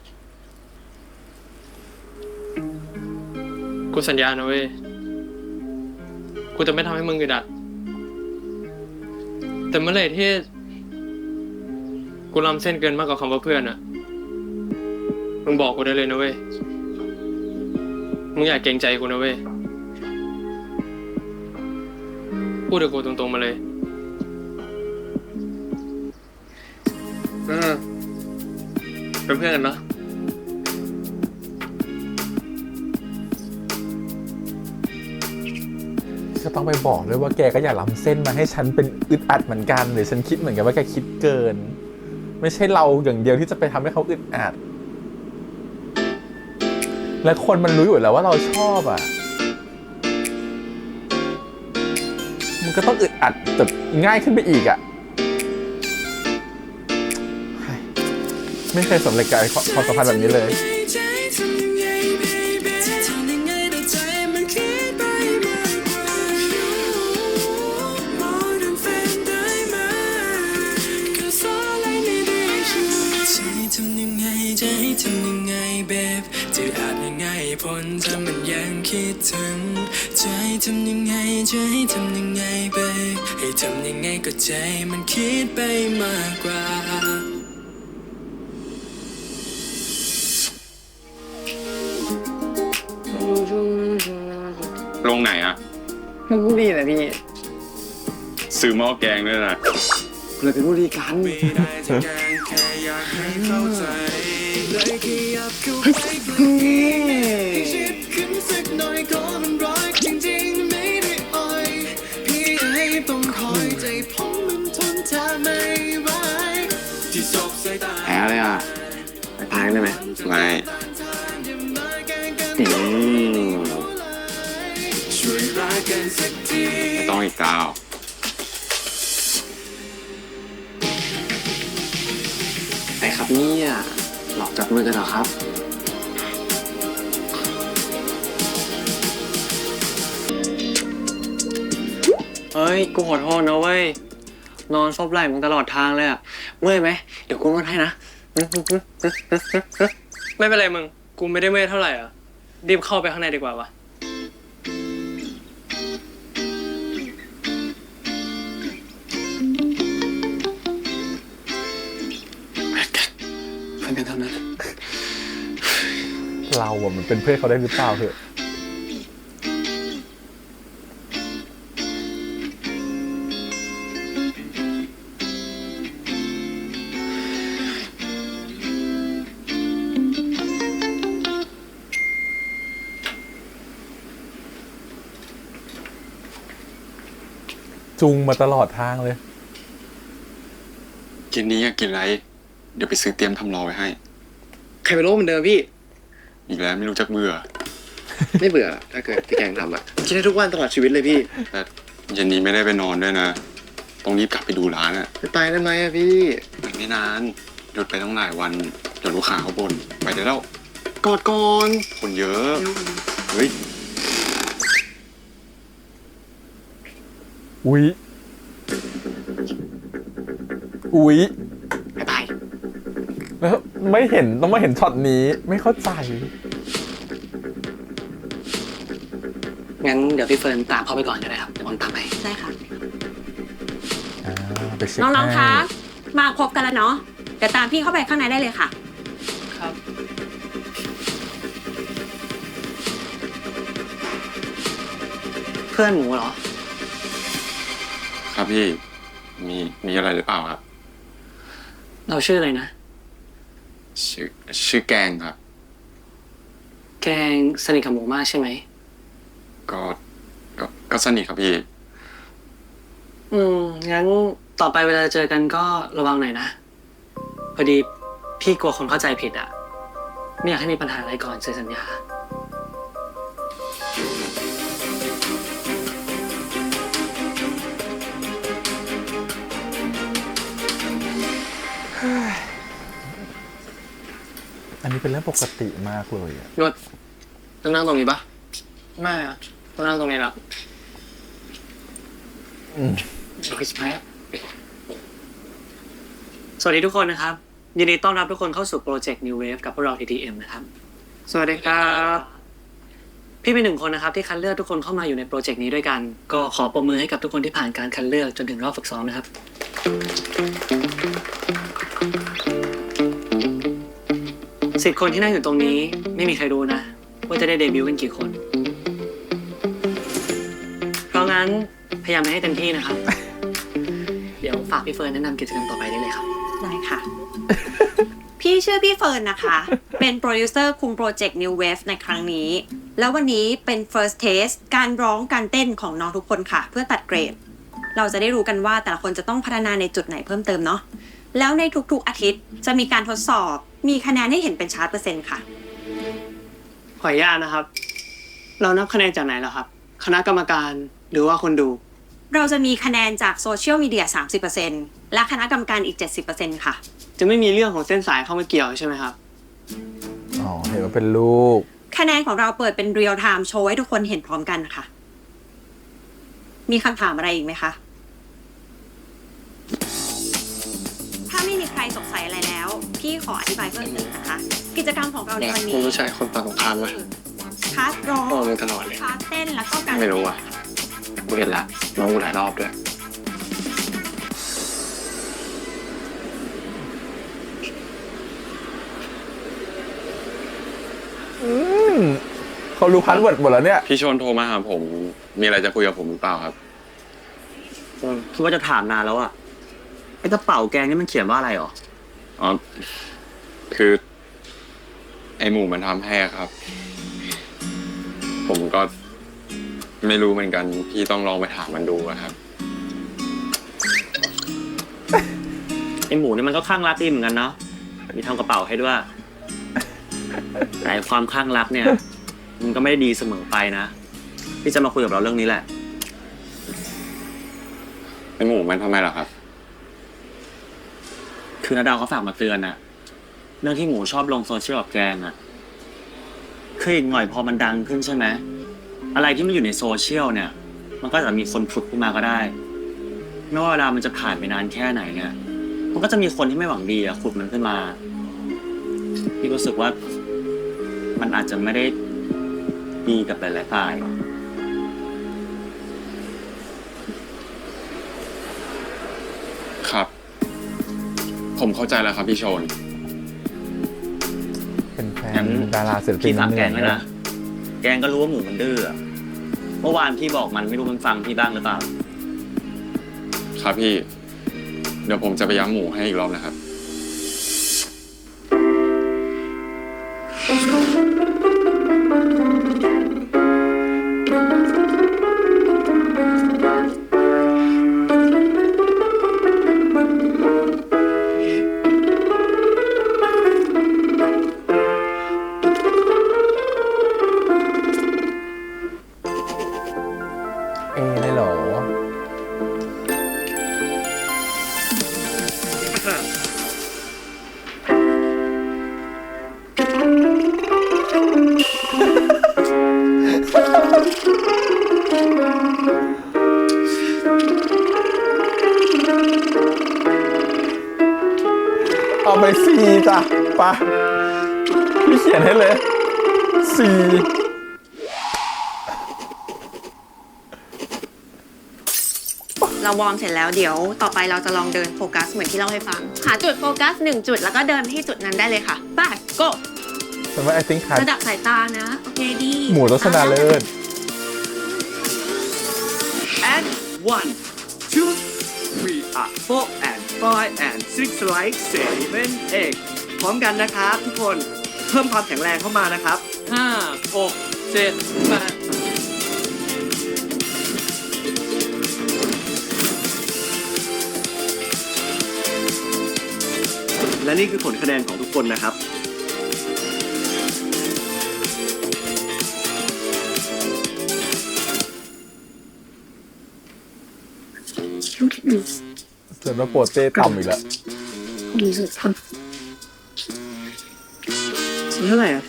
กูสัญญานะเว้ย กูจะไม่ทำให้มึงอึดอัด แต่เมื่อไหร่ที่กูล้ำเส้นเกินมากกว่าคำว่าเพื่อนอะมึงบอกกูได้เลยนะเว้ย มึงอย่าเกรงใจกูนะเว้ย พูดกับกูตรงๆมาเลย เป็นเพื่อนกันเนาะ ก็ต้องไปบอกด้วยว่าแกก็อย่าล้ำเส้นมาให้ฉันเป็นอึดอัดเหมือนกันหรือฉันคิดเหมือนกันว่าแกคิดเกิน ไม่ใช่เราอย่างเดียวที่จะไปทำให้เขาอึดอัด และคนมันรู้อยู่แล้วว่าเราชอบอ่ะมันก็ต้องอึดอัดแบบง่ายขึ้นไปอีกอ่ะไม่เคยสำเร็จกับความสัมพันธ์แบบนี้เลยจะอาจยังไงพ้นถ้ามันยังคิดถึงใจทำยังไงจะให้ทำยังไงไปให้ทำยังไงก็ใจมันคิดไปมากกว่าโรงไหนอะ มันผู้ดีแหละพี่ ซื้อหม้อแกงด้วยนะ เลยเป็นผู้ดีกัน ไม่ได้จะแกล้งแค่อยากให้เข้าใจเลยขยับเข้าไปใกล้ให้ชิดขึ้นสักหน่อยก็มันรักจริงๆไม่ได้อ่อยพี่ให้ต้องคอยใจผมมันทนแทบไม่ไหวที่สบสายตา แพ้เลยอ่ะไปพายได้ไหม ไม่ ช่วยรักกันสักที ไม่ต้องอีกก้าว ไอ้ครับเนี่ยหลอกจับมือกันเหรอครับ เฮ้ย กูขอโทษนะเว้ย นอนซบไหล่มึงตลอดทางเลยอะเมื่อยไหม เดี๋ยวกูนวดให้นะ ไม่เป็นไรมึง กูไม่ได้เมื่อยเท่าไหร่อะรีบเข้าไปข้างในดีกว่าวะ เพื่อนกันเท่านั้น เราอะมันเป็นเพื่อนเขาได้หรือเปล่าเถอะจูงมาตลอดทางเลย กินนี้อยากกินอะไร เดี๋ยวไปซื้อเตรียมทำรอไว้ให้ ใครเป็นโรคเหมือนเดิมพี่ อีกแล้วไม่รู้จักเบื่อ ไม่เบื่อถ้าเกิดพี่แกงทำอ่ะกินได้ทุกวันตลอดชีวิตเลยพี่ แต่เย็นนี้ไม่ได้ไปนอนด้วยนะ ต้องรีบกลับไปดูร้านอะ จะตายได้ไหมอะพี่ มันไม่นานหยุดไปต้องหลายวันเดี๋ยวลูกค้าเขาบ่นไปได้แล้ว กอดก่อน คนเยอะ เฮ้ย อุ๊ย อุ๊ย บ๊ายบาย แล้วไม่เห็นต้องมาเห็นช็อตนี้ไม่เข้าใจ งั้นเดี๋ยวพี่เฟิร์นตามเขาไปก่อนก็ได้ครับ เดี๋ยวผมตามไป ได้ค่ะ ไปเช็ค น้องๆ ให้ คะ มาครบกันแล้วเนาะ เดี๋ยวตามพี่เข้าไปข้างในได้เลยค่ะ ครับ เพื่อนหมูเหรอ ครับพี่ มีอะไรหรือเปล่าครับ เราชื่ออะไรนะ ชื่อแกงครับ แกงสนิทกับหมูมากใช่ไหม ก็สนิทครับพี่ งั้นต่อไปเวลาเจอกันก็ระวังหน่อยนะ พอดีพี่กลัวคนเข้าใจผิดอ่ะ ไม่อยากให้มีปัญหาอะไรก่อนเซ็นสัญญา อันนี้เป็นเรื่องปกติมากเลยอะ นวดต้องนั่งตรงนี้ปะไม่อะต้องนั่งตรงนี้ละ สวัสดีทุกคนนะครับ ยินดีต้อนรับทุกคนเข้าสู่โปรเจกต์ New Wave กับพวกเรา TTM นะครับ สวัสดีครับ เพ พี่เป็นหนึ่งคนนะครับที่คัดเลือกทุกคนเข้ามาอยู่ในโปรเจกต์นี้ด้วยกัน ก็ขอปรบมือให้กับทุกคนที่ผ่านการคัดเลือกจนถึงรอบฝึกซ้อมนะครับ 10 คนที่นั่งอยู่ตรงนี้ไม่มีใครรู้นะว่าจะได้เดบิวต์กันกี่คน เพราะงั้นพยายามให้เต็มที่นะครับ เดี๋ยวฝากพี่เฟิร์นแนะนำกิจกรรมต่อไปได้เลยครับ ได้ค่ะ พี่ชื่อพี่เฟิร์นนะคะ เป็นโปรดิวเซอร์คุมโปรเจกต์ New Wave ในครั้งนี้ แล้ววันนี้เป็น first test การร้องการเต้นของน้องทุกคนค่ะ เพื่อตัดเกรด เราจะได้รู้กันว่าแต่ละคนจะต้องพัฒนาในจุดไหนเพิ่มเติมเนาะ แล้วในทุกๆอาทิตย์จะมีการทดสอบ มีคะแนนให้เห็นเป็นชาร์ตเปอร์เซ็นต์ค่ะ ขออนุญาตนะครับ เรานับคะแนนจากไหนแล้วครับ คณะกรรมการหรือว่าคนดู เราจะมีคะแนนจากโซเชียลมีเดีย 30% และคณะกรรมการอีก 70% ค่ะ จะไม่มีเรื่องของเส้นสายเข้ามาเกี่ยวใช่ไหมครับ อ๋อ เห็นว่าเป็นลูก คะแนนของเราเปิดเป็นเรียลไทม์โชว์ให้ทุกคนเห็นพร้อมกันค่ะ มีคำถามอะไรอีกไหมคะ ถ้าไม่มีใครสงสัยอะไรแล้ว พี่ขออธิบายเพิ่มเติมนะคะ กิจกรรมของเราในวันนี้ มึงรู้จักคนฝั่งตรงข้ามไหม พาร์ทร้อง พ่อมึงตลอดเลย พาร์ทเต้นแล้วก็การ ไม่รู้อ่ะกูเห็นละน้องกูหลายรอบด้วย เขารู้พันเวิร์ดหมดแล้วเนี่ย พี่ชนโทรมาหาผม มีอะไรจะคุยกับผมหรือเปล่าครับ คิดว่าจะถามนานแล้วอะไอ้กระเป๋าแกงนี่มันเขียนว่าอะไรหรอ อ๋อ คือไอหมูมันทำให้ครับ ผมก็ไม่รู้เหมือนกัน พี่ต้องลองไปถามมันดูอะครับ ไอ้หมูนี่มันก็คลั่งรักดีเหมือนกันเนาะ มีทำกระเป๋าให้ด้วย แต่ความคลั่งรักเนี่ย มันก็ไม่ได้ดีเสมอไปนะ พี่จะมาคุยกับเราเรื่องนี้แหละ ไอหมูมันทำไมล่ะครับ คือนาดาวเขาฝากมาเตือนอะเรื่องที่หมูชอบลงโซเชียลกับแกงอะคืออีกหน่อยพอมันดังขึ้นใช่ไหม อะไรที่มันอยู่ในโซเชียลเนี่ย มันก็จะมีคนผุดขึ้นมาก็ได้ ไม่ว่าเวลามันจะผ่านไปนานแค่ไหนเนี่ย มันก็จะมีคนที่ไม่หวังดีอะขุดมันขึ้นมา พี่รู้สึกว่ามันอาจจะไม่ได้ดีกับหลายๆฝ่าย ครับ ผมเข้าใจแล้วครับพี่ชน เป็นแฟ งั้ น น ดาราศิลปิ พี่ น ฝากแกง เห ด้วย นื่อย นะ แกงก็รู้ว่าหมูมันดื้ออะเมื่อวานพี่บอกมันไม่รู้มันฟังพี่บ้างหรือเปล่า ครับพี่ เดี๋ยวผมจะไปย้ำหมูให้อีกรอบนะครับ เลยเหรอ เอาไป4จ้ะไปะพี่เขียนให้เลย4เราวอร์มเสร็จแล้วเดี๋ยวต่อไปเราจะลองเดินโฟกัสเหมือนที่เล่าให้ฟัง หาจุดโฟกัส1จุดแล้วก็เดินไปที่จุดนั้นได้เลยค่ะไป go ฉันว่า I think ค่ะ ระดับสายตานะ โอเคดี หมูต้องชนะเลิศ and 1 2 3 4 and 5 and 6 like 7 8พร้อมกันนะครับทุกคนเพิ่มความแข็งแรงเข้ามานะครับ5 6 7 8และนี่คือผลคะแนนของทุกคนนะครับ เสร็จแล้วโปรเต้ต่ำอีกแล้ว เท่าไหร่อ่ะ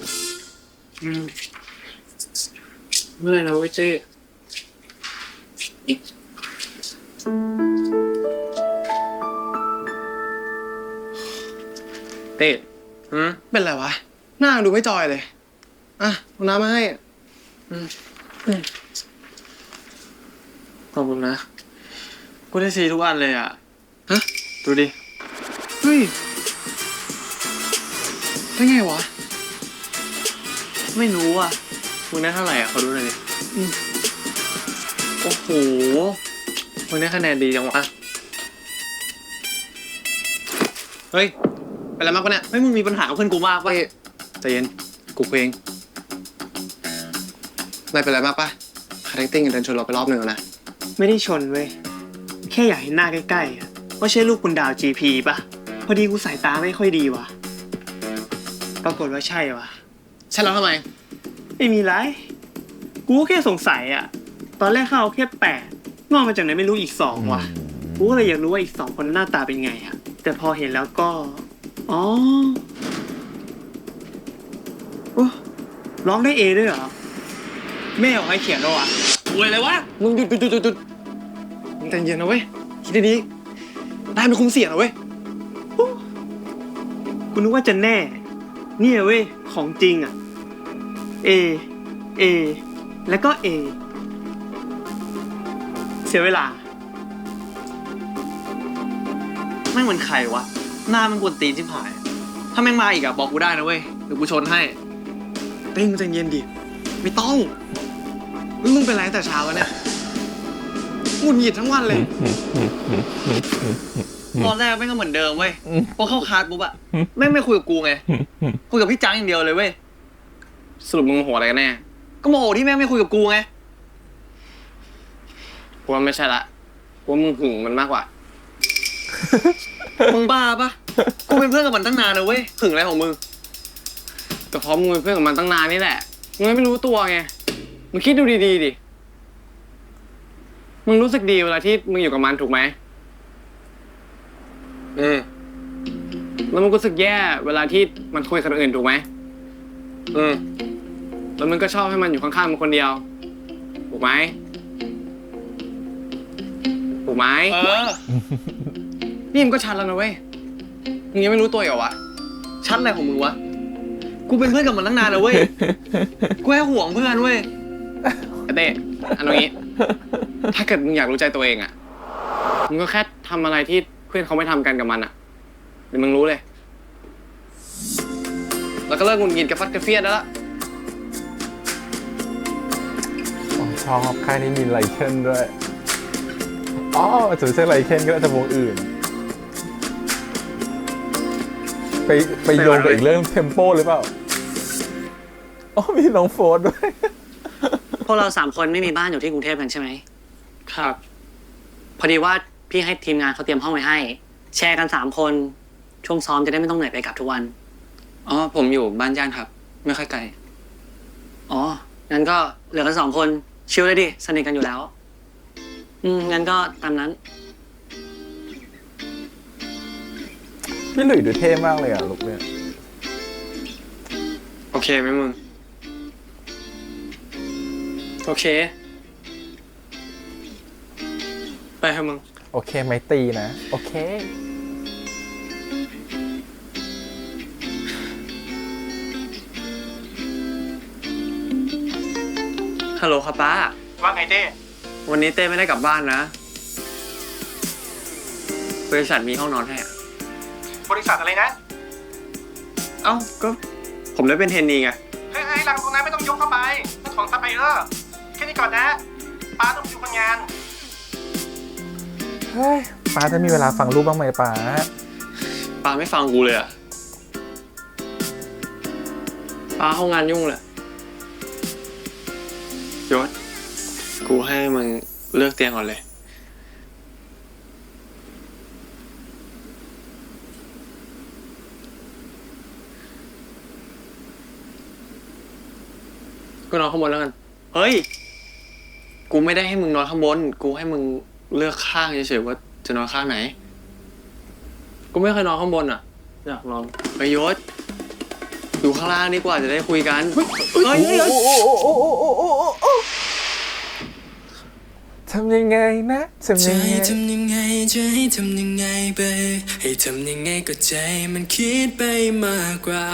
เมื่อไหร่นะเว้ยเจ๊เต้เป็นไรวะ หน้าดูไม่จอยเลย อ่ะเอาน้ำมาให้ ขอบคุณนะ กูได้ซีทุกอันเลยอ่ะ ฮะ ดูดิ เฮ้ย ได้ไงวะ ไม่รู้อ่ะ มึงได้เท่าไหร่อ่ะ ขอดูหน่อยดิโอ้โห มึงได้คะแนนดีจังวะ เฮ้ย เป็นอะไรมากปะเนี่ย เฮ้ย มึงมีปัญหากับเพื่อนกูมากปะใจเย็น กูเองนายเป็นอะไรมากปะคาแรคติ้งเดินชนเราไปรอบหนึ่งแล้วนะ ไม่ได้ชนเว้ย แค่อยากเห็นหน้าใกล้ๆอะว่าใช่ลูกคุณดาว GP ป่ะ พอดีกูสายตาไม่ค่อยดีว่ะ ปรากฏว่าใช่ว่ะ ใช่แล้วทำไม ไม่มีไร กูก็แค่สงสัยอะตอนแรกเขาเอาแค่8งอกมาจากไหนไม่รู้อีก2ว่ะ กูก็เลยอยากรู้ว่าอีก2คนหน้าตาเป็นไงอะแต่พอเห็นแล้วก็ อ๋อโอ้ร้องได้ A ด้วยเหรอ แม่ของไอ้เขียนด้วยวะ อวยเลยวะ มึงหยุดมึงใจเย็นนะเว้ย คิดดีๆได้เป็นคุมเสียงนะเว้ย กูนึกว่าจะแน่ เนี่ยเว้ย ของจริงอ่ะ A A แล้วก็ A เสียเวลา แม่งเหมือนใครวะ หน้ามันกวนตีนชิบหาย ถ้าแม่งมาอีกอะบอกกูได้นะเว้ย เดี๋ยวกูชนให้เต้งมึงใจเย็นดิ ไม่ต้องมึงเป็นไรตั้งแต่เช้าวะเนี่ยหงุดหงิดทั้งวันเลย ตอนแรกแม่งก็เหมือนเดิมเว้ย พอเข้าคลาสปุ๊บอะแม่งไม่คุยกับกูไง คุยกับพี่จังอย่างเดียวเลยเว้ย สรุปมึงโมโหอะไรกันแน่ ก็โมโหที่แม่งไม่คุยกับกูไงกูว่าไม่ใช่ละกูว่ามึงหึงมันมากกว่า มึงบ้าปะกูเป็นเพื่อนกับมันตั้งนานเลยเว้ยหึงอะไรของมึงก็เพราะมึงเป็นเพื่อนกับมันตั้งนานนี่แหละ มึงไม่รู้ตัวไง มึงคิดดูดีๆดิ มึงรู้สึกดีเวลาที่มึงอยู่กับมันถูกไหมแล้วมึงก็รู้สึกแย่เวลาที่มันคุยกับคนอื่นถูกไหมแล้วมึงก็ชอบให้มันอยู่ข้างๆมึงคนเดียว ถูกไหมถูกไหมนี่มึงก็ชัดแล้วนะเว้ย มึงยังไม่รู้ตัวเหรอวะ ชัดอะไรของมึงวะ กูเป็นเพื่อนกับมันตั้งนานแล้วเว้ย กูแค่ห่วงเพื่อนเว้ยไอ้เต้อันนี้ ถ้าเกิดมึงอยากรู้ใจตัวเองอะมึงก็แค่ทำอะไรที่เพื่อนเขาไม่ทำกันกับมันอะเดี๋ยวมึงรู้เลย แล้วก็เลิกหงุดหงิดกับฟัดกับเฟียดได้ละ ชอบค่ายนี้มีไลเคนด้วยอ๋อจะไม่ใช่ไลเคนก็อาจจะวงอื่น ไปโยงกับอีกเรื่องเทมโปหรือเปล่าอ๋อมีน้องโฟร์ด้วย พวกเรา3คนไม่มีบ้านอยู่ที่กรุงเทพกันใช่ไหม ครับ พอดีว่าพี่ให้ทีมงานเขาเตรียมห้องไว้ให้ แชร์กัน3คน ช่วงซ้อมจะได้ไม่ต้องเหนื่อยไปกลับทุกวัน อ๋อ ผมอยู่บ้านย่านครับ ไม่ค่อยไกล อ๋อ งั้นก็เหลือกัน2คน ชิลเลยดิ สนิทกันอยู่แล้ว งั้นก็ตามนั้น พี่หลุยดูเท่มากเลยอ่ะลุกเนี่ย โอเคไหมมึง โอเค ไปเถอะมึง โอเคไหมตีนะ โอเค ฮัลโหลครับป้า ว่าไงเต้ วันนี้เต้ไม่ได้กลับบ้านนะ บริษัทมีห้องนอนให้อะ บริษัทอะไรนะ เอ้า ก็ผมได้เป็นเทรนนีไง เฮ้ยหลังตรงนั้นไม่ต้องยกเข้าไปนั่นของซัพพลายเออร์แค่นี้ก่อนนะป้าต้องอยู่คนงาน เฮ้ยป้าจะมีเวลาฟังลูกบ้างไหมป้า ป้าไม่ฟังกูเลยอะป้าเข้างานยุ่งแหละยศกูให้มึงเลือกเตียงก่อนเลย ก็นอนข้างบนแล้วกัน เฮ้ย กูไม่ได้ให้มึงนอนข้างบน กูให้มึงเลือกข้างเฉยๆว่าจะนอนข้างไหน กูไม่เคยนอนข้างบนอ่ะ อยากลองไปยศอยู่ข้างล่างดีกว่าจะได้คุยกันเฮ้ย ทำยังไงนะทำ จะ ยังไง ให้ทำยังไงจะให้ทำยังไงไปให้ทำยังไงก็ใจมันคิดไปมากกว่า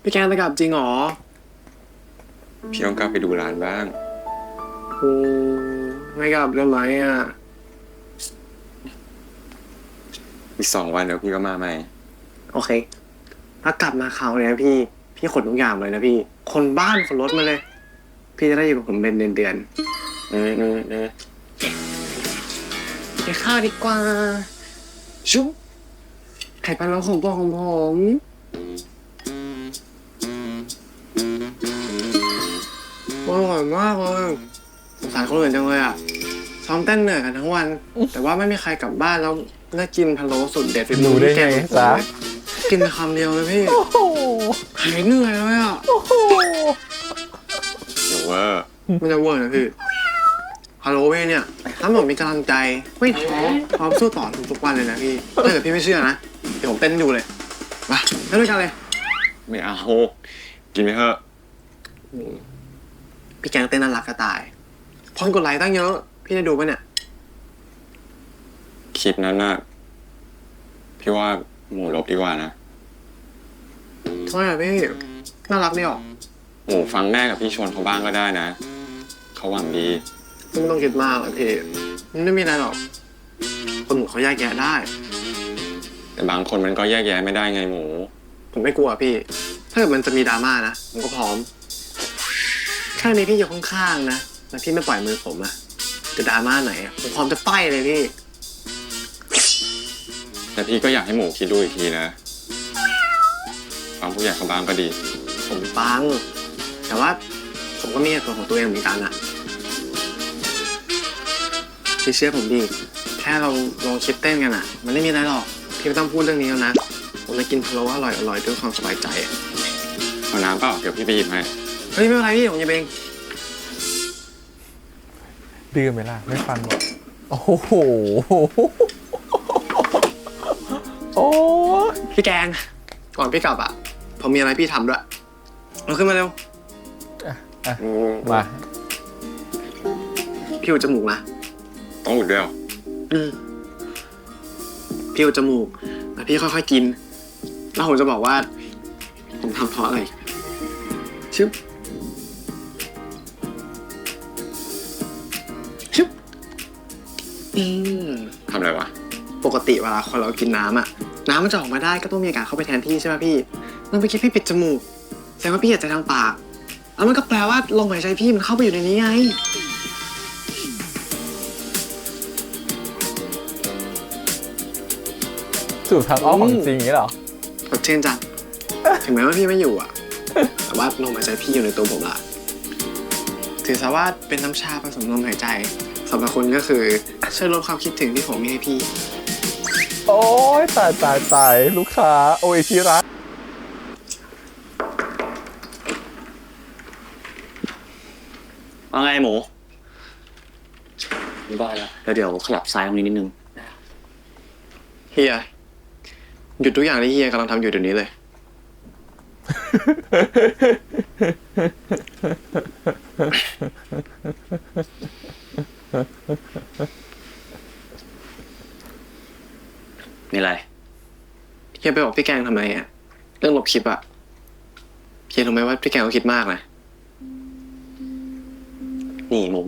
พี่แกงจะกลับจริงเหรอ พี่ต้องกลับไปดูร้านบ้าง ไม่กลับได้ไหมอ่ะ อีก2 วันเดี๋ยวพี่ก็มาใหม่ โอเค ถ้ากลับมาคราวเนี้ยพี่ขนทุกอย่างเลยนะพี่ คนบ้านขนรถมาเลย พี่จะได้อยู่กับผมเป็นเดือน ไปข้าวดีกว่า ชุบไข่ปลาล้าของผมอร่อยมากเลยสงสารคนอื่นจังเลยอ่ะ ซ้อมเต้นเหนื่อยกันทั้งวัน แต่ว่าไม่มีใครกลับบ้านแล้วได้กินพะโล้สุดเด็ดฝีมือพี่แกงของผมนะกินไปคำเดียวเลยพี่หายเหนื่อยเลยอ่ะ เดี๋ยวว่า ไม่จะเวอร์นะพี่ฮัลโหลพี่เนี่ยถ้าผมมีกำลังใจไม่ท้อพร้อมสู้ต่อทุกวันเลยนะพี่ถ้าเกิดพี่ไม่เชื่อนะเดี๋ยวผมเต้นดูเลยมาเต้นด้วยกันเลย ไม่เอา กินไปเถอะ พี่แกงเต้นน่ารักก็ตายพอนกดไลค์ตั้งเยอะพี่ได้ดูปะเนี่ย คลิปนั้นน่ะ พี่ว่าหมูลบดีกว่านะ ทำไมอะพี่น่ารักนี่หรอ หมูฟังแม่กับพี่ชวนเขาบ้างก็ได้นะ เขาหวังดี ไม่ต้องคิดมากหรอกพี่มันไม่มีอะไรหรอกคนหนูเขาแยกแยะได้ แต่บางคนมันก็แยกแยะไม่ได้ไงหมู ผมไม่กลัวพี่ ถ้าเกิดมันจะมีดราม่านะผมก็พร้อมแค่นี้พี่อยู่ข้างๆนะแล้วพี่ไม่ปล่อยมือผมอะจะดราม่าไหนอะผมพร้อมจะไฟเลยพี่ แต่พี่ก็อยากให้หมูคิดดูอีกทีนะฟังผู้ใหญ่เขาบ้างก็ดี ผมฟัง แต่ว่าผมก็มีเหตุผลของตัวเองเหมือนกันอะพี่เชื่อผมดิแค่เราลองคิดเต้นกันอะมันไม่มีอะไรหรอกพี่ไม่ต้องพูดเรื่องนี้แล้วนะผมจะกินพะโล้อร่อยๆด้วยความสบายใจอะ เอาน้ำเปล่าเดี๋ยวพี่ไปหยิบให้ เฮ้ยไม่เป็นไรพี่ผมจะเอง ดื้อไหมล่ะ ไม่ฟังหรอกโอ้โห โอ้ย พี่แกงก่อนพี่กลับอะผมมีอะไรพี่ทำด้วยเอาขึ้นมาเร็ว มา พี่อุดจมูกนะ ต้องอุดด้วยเหรอ พี่อุดจมูกแล้วพี่ค่อยๆกิน แล้วผมจะบอกว่าผมทำเพราะอะไรชึบชึบทำอะไรวะ ปกติเวลาคนเรากินน้ำอะน้ำมันจะออกมาได้ก็ต้องมีอากาศเข้าไปแทนที่ใช่ไหมพี่นั่นไปคิดพี่ปิดจมูกแสดงว่าพี่หายใจทางปากแล้วมันก็แปลว่าลมหายใจพี่มันเข้าไปอยู่ในนี้ไง สู่ทางอ้อมของจริงนี้เหรอ สดชื่นจัง ถึงแม้ว่าพี่ไม่อยู่อะแต่ว่าลมหายใจพี่อยู่ในตัวผมละถือซะว่าเป็นน้ำชาผสมลมหายใจสำหรับคุณก็คือช่วยลดความคิดถึงที่ผมมีให้พี่ โอ้ยตายลูกค้า โอ้ยที่รัก ว่าไงหมูได้แล้วเดี๋ยวขยับซ้ายตรงนี้นิดนึง เฮียหยุดทุกอย่างที่เฮียกำลังทำอยู่เดี๋ยวนี้เลย มีอะไร เฮียไปบอกพี่แกงทำไมอะเรื่องลบคลิปอะเฮียรู้ไหมว่าพี่แกงเขาคิดมากนะ นี่หมู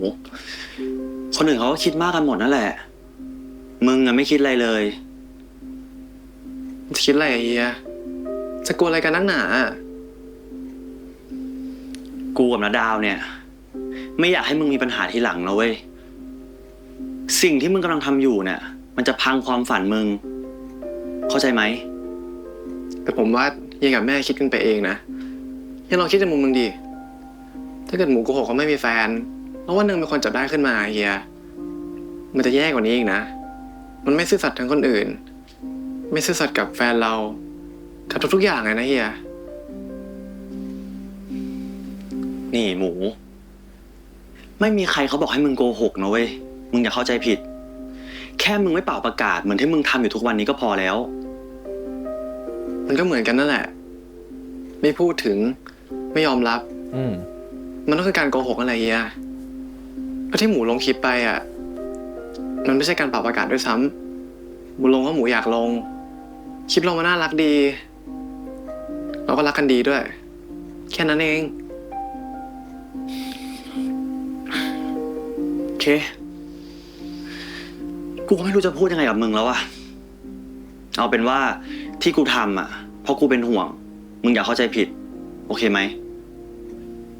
คนอื่นเขาก็คิดมากกันหมดนั่นแหละ มึงอะไม่คิดอะไรเลย จะคิดอะไรอะเฮียจะกลัวอะไรกันนักหนาอะ กูกับนาดาวเนี่ย ไม่อยากให้มึงมีปัญหาทีหลังนะเว้ย สิ่งที่มึงกำลังทำอยู่เนี่ยมันจะพังความฝันมึง เข้าใจไหม แต่ผมว่าเฮียกับแม่คิดกันไปเองนะเฮียลองคิดในมุมมึงดีถ้าเกิดหมูโกหกเขาไม่มีแฟนแล้ววันหนึ่งมีคนจับได้ขึ้นมาเฮียมันจะแย่กว่านี้อีกนะมันไม่ซื่อสัตย์ทั้งคนอื่น ไม่ซื่อสัตย์กับแฟนเรากับทุกๆอย่างเลยนะเฮีย นี่หมู ไม่มีใครเขาบอกให้มึงโกหกนะเว้ย มึงอย่าเข้าใจผิด แค่มึงไม่เป่าประกาศเหมือนที่มึงทำอยู่ทุกวันนี้ก็พอแล้ว มันก็เหมือนกันนั่นแหละ ไม่พูดถึงไม่ยอมรับ มันก็คือการโกหกอะไรเฮียเพราะที่หมูลงคลิปไปอ่ะมันไม่ใช่การเป่าประกาศด้วยซ้ำหมูลงเพราะหมูอยากลงคลิปลงมาน่ารักดีเราก็รักกันดีด้วย แค่นั้นเอง โอเค กูก็ไม่รู้จะพูดยังไงกับมึงแล้วอะเอาเป็นว่าที่กูทำอะเพราะกูเป็นห่วง มึงอย่าเข้าใจผิด โอเคไหม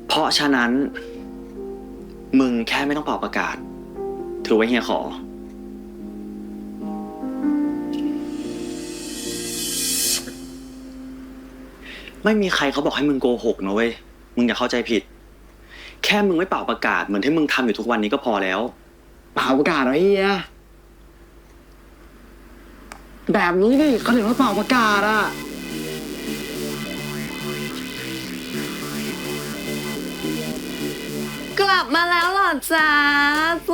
เพราะฉะนั้น มึงแค่ไม่ต้องเป่าประกาศ ถือไว้เฮียขอ ไม่มีใครเขาบอกให้มึงโกหกนะเว้ย มึงอย่าเข้าใจผิด แค่มึงไม่เป่าประกาศเหมือนที่มึงทำอยู่ทุกวันนี้ก็พอแล้ว เปล่าประกาศเหรอเฮียแบบนี้ดิเขาถึงว่าเปล่าประกาศอ่ะ กลับมาแล้วเหรอจ๊ะ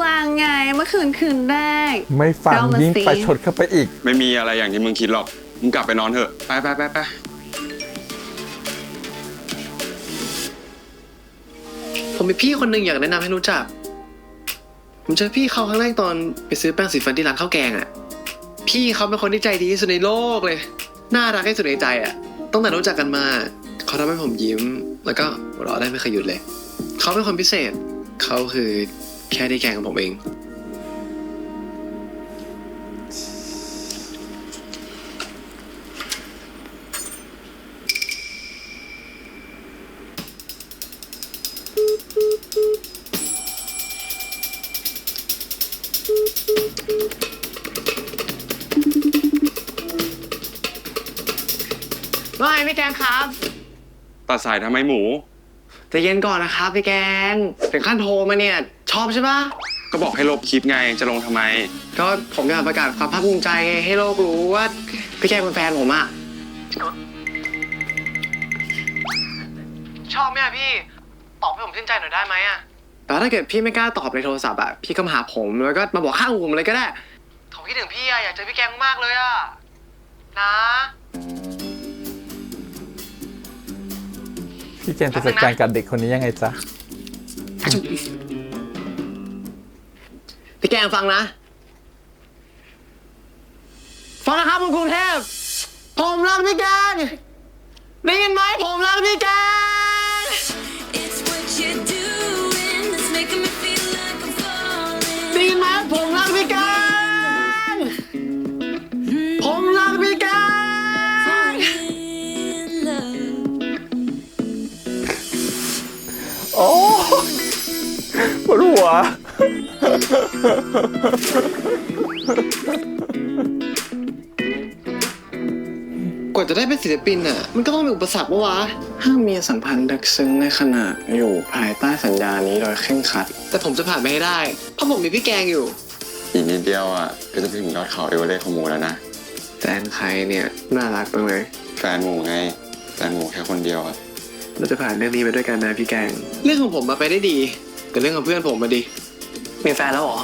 ว่าไงเมื่อคืนแรก ไม่ฟัง เล่ามา ยิ่ง สิ ไปชดเข้าไปอีก ไม่มีอะไรอย่างที่มึงคิดหรอก มึงกลับไปนอนเถอะ ไปไปไปไป ผมมีพี่คนหนึ่งอยากแนะนำให้รู้จัก ผมเจอพี่เขาครั้งแรกตอนไปซื้อแป้งสีฟันที่ร้านข้าวแกงอ่ะ พี่เขาเป็นคนที่ใจดีที่สุดในโลกเลย น่ารักที่สุดในใจอ่ะตั้งแต่รู้จักกันมาเขาทำให้ผมยิ้ม แล้วก็หัวเราะได้ไม่เคยหยุดเลย เขาเป็นคนพิเศษ เขาคือแค่ที่แกงของผมเอง ว่าไงพี่แกงครับ ตัดสายทำไมหมู ใจเย็นก่อนนะครับพี่แกงถึงขั้นโทรมาเนี่ย ชอบใช่ปะ ก็บอกให้ลบคลิปไง จะลงทำไม ก็ผมอยากประกาศความภาคภูมิใจให้โลกรู้ว่าพี่แกงเป็นแฟนผมอะชอบไหมอะพี่ ตอบให้ผมชื่นใจหน่อยได้ไหมอะแต่ถ้าเกิดพี่ไม่กล้าตอบในโทรศัพท์อะพี่ก็มาหาผมแล้วก็มาบอกข้างหูผมเลยก็ได้ผมคิดถึงพี่อะอยากเจอพี่แกงมากเลยอะนะ พี่แกนจะจัดการกับเด็กคนนี้ยังไงจ๊ะ พี่แกงฟังนะ ฟังนะครับคุณกรุงเทพผมรักพี่แกงได้ยินไหมผมรักพี่แกงได้ยินไหมผมรักพี่แกงผมรักพี่แกง โอ้ปวดหัว กว่าจะได้เป็นศิลปินอ่ะ มันก็ต้องมีอุปสรรคปะวะ ห้ามมีสัมพันธ์ลึกซึ้งในขณะอยู่ภายใต้สัญญานี้โดยเคร่งครัด แต่ผมจะผ่านไปให้ได้ เพราะผมมีพี่แกงอยู่ อีกนิดเดียวอ่ะ ก็จะถึงยอดเขาเอเวอเรสต์ของหมูแล้วนะ แฟนใครเนี่ยน่ารักบ้างไหม แฟนหมูไง แฟนหมูแค่คนเดียวอ่ะ เราจะผ่านเรื่องนี้ไปด้วยกันนะพี่แกง เรื่องของผมมาไปได้ดี แต่เรื่องของเพื่อนผมมาดี มีแฟนแล้วเหรอ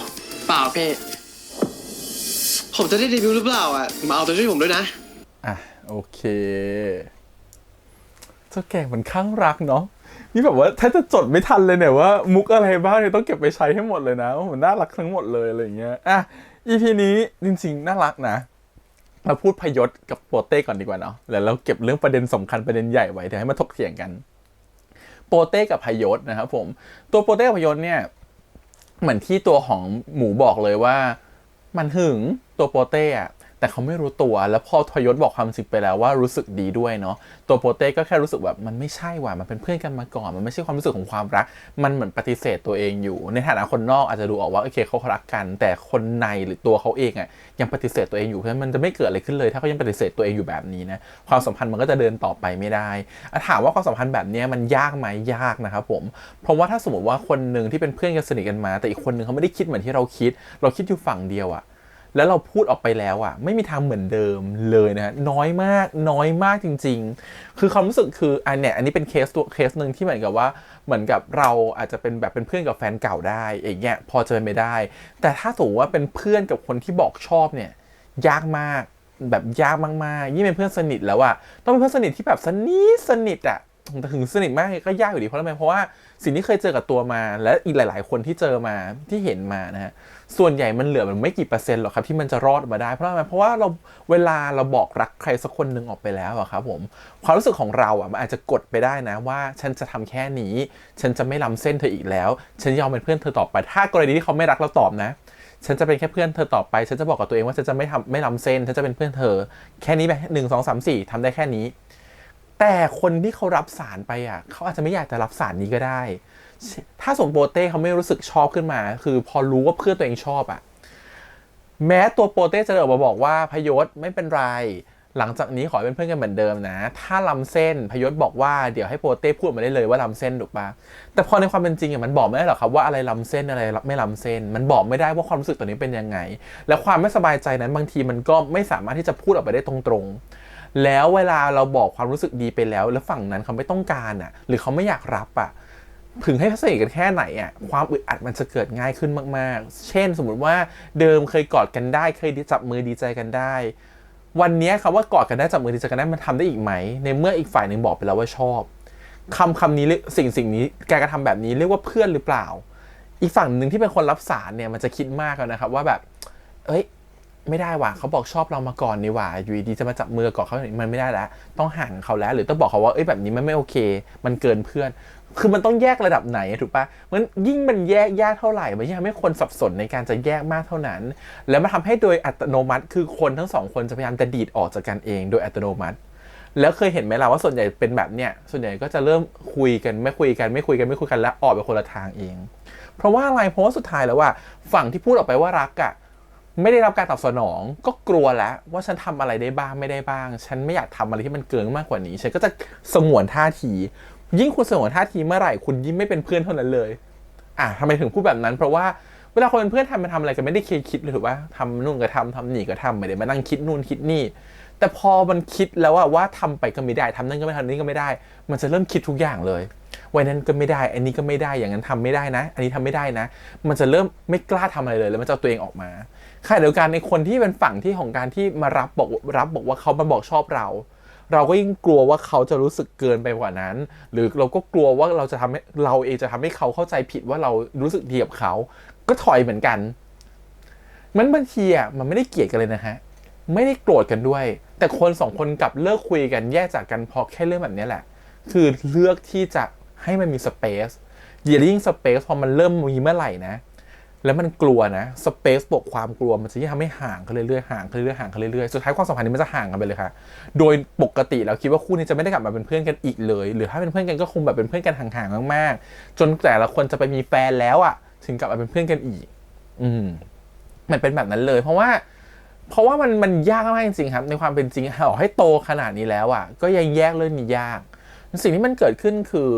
เปล่าพี่ ผมจะได้เดบิวต์หรือเปล่าอ่ะ มาเอาตัวช่วยผมด้วยนะ อ่ะโอเคเจ้าแกงมันข้างรักเนาะนี่แบบว่าถ้าจะจดไม่ทันเลยเนี่ยว่ามุกอะไรบ้างเนี่ยต้องเก็บไปใช้ให้หมดเลยนะมันน่ารักทั้งหมดเลยอะไรอย่างเงี้ยอ่ะ EP นี้จริงๆน่ารักนะเราพูดพยศกับโปเต้ก่อนดีกว่าเนาะแล้วเราเก็บเรื่องประเด็นสำคัญประเด็นใหญ่ไว้เดี๋ยวให้มาถกเถียงกันโปเต้กับพยศนะครับผมตัวโปเต้กับพยศเนี่ยเหมือนที่ตัวของหมูบอกเลยว่ามันหึงตัวโปเต้อะแต่เขาไม่รู้ตัวแล้วพอทยศบอกความจริงไปแล้วว่ารู้สึกดีด้วยเนาะตัวโปเต้ก็แค่รู้สึกแบบมันไม่ใช่ว่ะมันเป็นเพื่อนกันมาก่อนมันไม่ใช่ความรู้สึกของความรักมันเหมือนปฏิเสธตัวเองอยู่ในฐานะคนนอกอาจจะดูออกว่าโอเคเขารักกันแต่คนในหรือตัวเขาเองอ่ะยังปฏิเสธตัวเองอยู่เพราะฉะนั้นมันจะไม่เกิดอะไรขึ้นเลยถ้าเขายังปฏิเสธตัวเองอยู่แบบนี้นะความสัมพันธ์มันก็จะเดินต่อไปไม่ได้ถามว่าความสัมพันธ์แบบนี้มันยากไหมยากนะครับผมเพราะว่าถ้าสมมติว่าคนนึงที่เป็นเพื่อนกันสนิทกันมาแต่อีกคนนึงเขาไม่ได้คิดเหมือนที่เราคิดอยู่ฝั่งเดียวอ่ะแล้วเราพูดออกไปแล้วอ่ะไม่มีทางเหมือนเดิมเลยนะฮะน้อยมากจริงๆคือความรู้สึกคืออันนี้เป็นเคสนึงที่เหมือนกับว่าเหมือนกับเราอาจจะเป็นแบบเป็นเพื่อนกับแฟนเก่าได้อย่างเงี้ยพอจะเป็นไปได้แต่ถ้าสมมติว่าเป็นเพื่อนกับคนที่บอกชอบเนี่ยยากมากแบบยากมากๆยิ่งเป็นเพื่อนสนิทแล้วอ่ะต้องเป็นเพื่อนสนิทที่แบบสนิทอ่ะ ถึงสนิทมากก็ยากอยู่ดีเพราะอะไรเพราะว่าสิ่งที่เคยเจอกับตัวมาและอีกหลายๆคนที่เจอมาที่เห็นมานะฮะส่วนใหญ่มันเหลือมันไม่กี่เปอร์เซ็นต์หรอกครับที่มันจะรอดมาได้เพราะอะไรเพราะว่าเราเวลาเราบอกรักใครสักคนหนึ่งออกไปแล้วอะครับผมความรู้สึกของเราอะมันอาจจะกดไปได้นะว่าฉันจะทำแค่นี้ฉันจะไม่ล้ำเส้นเธออีกแล้วฉันยอมเป็นเพื่อนเธอต่อไปถ้ากรณีที่เขาไม่รักเราตอบนะฉันจะเป็นแค่เพื่อนเธอต่อไปฉันจะบอกกับตัวเองว่าฉันจะไม่ล้ำเส้นฉันจะเป็นเพื่อนเธอแค่นี้ไป1 2 3 4ทำได้แค่นี้แต่คนที่เขารับสารไปอ่ะเขาอาจจะไม่อยากจะรับสารนี้ก็ได้ถ้าสมโปเต้เขาไม่รู้สึกชอบขึ้นมาคือพอรู้ว่าเพื่อนตัวเองชอบอ่ะแม้ตัวโปเต้จะเดินออกมาบอกว่าพยศไม่เป็นไรหลังจากนี้ขอเป็นเพื่อนกันเหมือนเดิมนะถ้าล้ำเส้นพยศบอกว่าเดี๋ยวให้โปเต้พูดมาได้เลยว่าล้ำเส้นถูกปะแต่พอในความเป็นจริงอ่ะมันบอกไม่ได้หรอกครับว่าอะไรล้ำเส้นอะไรไม่ล้ำเส้นมันบอกไม่ได้ว่าความรู้สึกตัวนี้เป็นยังไงและความไม่สบายใจนั้นบางทีมันก็ไม่สามารถที่จะพูดออกไปได้ตรงๆแล้วเวลาเราบอกความรู้สึกดีไปแล้วฝั่งนั้นเขาไม่ต้องการอ่ะหรือเขาไม่อยากรับอ่ะถึงให้สนิทกันแค่ไหนอ่ะความอึดอัดมันจะเกิดง่ายขึ้นมากๆเช่นสมมุติว่าเดิมเคยกอดกันได้เคยจับมือดีใจกันได้วันนี้คำว่ากอดกันได้จับมือดีใจกันได้มันทำได้อีกไหมในเมื่ออีกฝ่ายหนึ่งบอกไปแล้วว่าชอบคำนี้สิ่งนี้การกระทำแบบนี้เรียกว่าเพื่อนหรือเปล่าอีกฝั่งหนึ่งที่เป็นคนรับสารเนี่ยมันจะคิดมากแล้วนะครับว่าแบบเอ้ยไม่ได้ว่ะเขาบอกชอบเรามาก่อนนี่ว่ะอยู่ดีจะมาจับมือก่อนเขามันไม่ได้แล้วต้องห่างเขาแล้วหรือต้องบอกเขาว่าเอ้ยแบบนี้มันไม่โอเคมันเกินเพื่อนคือมันต้องแยกระดับไหนถูกปะมันยิ่งมันแยกยากเท่าไหร่มันยิ่งทำให้คนสับสนในการจะแยกมากเท่านั้นแล้วมันทำให้โดยอัตโนมัติคือคนทั้งสองคนจะพยายามจะดีดออกจากกันเองโดยอัตโนมัติแล้วเคยเห็นไหมล่ะว่าส่วนใหญ่เป็นแบบเนี้ยส่วนใหญ่ก็จะเริ่มคุยกันไม่คุยกันแล้วออกไปคนละทางเองเพราะว่าอะไรเพราะว่าสุดท้ายแล้วว่าฝั่งที่พูดออกไปว่ารักอ่ะไม่ได้รับการตอบสนองก็กลัวแล้วว่าฉันทำอะไรได้บ้างไม่ได้บ้างฉันไม่อยากทำอะไรที่มันเกินมากกว่านี้ฉันก็จะสงวนท่าทียิ่งคุณสงวนท่าทีเมื่อไหร่คุณยิ่งไม่เป็นเพื่อนเท่านั้นเลยทำไมถึงพูดแบบนั้นเพราะว่าเวลาคนเป็นเพื่อนมันทำอะไรกันไม่ได้คิดเลยถูกป่ะทำนู่นก็ทำนี่ก็ทำไม่ได้มานั่งคิดนู่นคิดนี่แต่พอมันคิดแล้วว่าทำไปก็ไม่ได้ทำนั่นก็ไม่ทำนี่ก็ไม่ได้มันจะเริ่มคิดทุกอย่างเลยวันนั้นก็ไม่ได้อันนี้ก็ไม่ได้อย่างนั้นทำไม่ได้นะอันนี้ทำไม่ได้นะมันจะเริ่มไม่กล้าทำอะไรเลยแล้วมันจะเอาตัวเองออกมาขณะเดียวกันในคนที่เป็นฝั่งที่ของการที่มารับบอกว่าเขามาบอกชอบเราก็ยิ่งกลัวว่าเขาจะรู้สึกเกินไปกว่านั้นหรือเราก็กลัวว่าเราเองจะทำให้เขาเข้าใจผิดว่าเรารู้สึกดีกับเขาก็ถอยเหมือนกันมันบางทีมันไม่ได้เกลียดกันเลยนะฮะไม่ได้โกรธกันด้วยแต่คนสองคนกลับเลิกคุยกันแยกจากกันเพราะแค่เรื่องแบบนี้แหละคือเลือกที่จะให้มันมีสเปซยิ่งสเปซพอมันเริ่มมีเมื่อไหร่นะแล้วมันกลัวนะสเปซบวกความกลัวมันจะยิ่งทำให้ห่างกันเรื่อยๆสุดท้ายความสัมพันธ์นี้มันจะห่างกันไปเลยค่ะโดยปกติแล้วคิดว่าคู่นี้จะไม่ได้กลับมาเป็นเพื่อนกันอีกเลยหรือถ้าเป็นเพื่อนกันก็คงแบบเป็นเพื่อนกันห่างๆมากๆจนแต่ละคนจะไปมีแฟนแล้วถึงกลับมาเป็นเพื่อนกันอีกมันเป็นแบบนั้นเลยเพราะว่ามันยากมากจริงๆครับในความเป็นจริงต่อให้โตขนาดนี้แล้วก็ยังแยกเรื่องนี้ยากสิ่งที่มันเกิดขึ้นคือ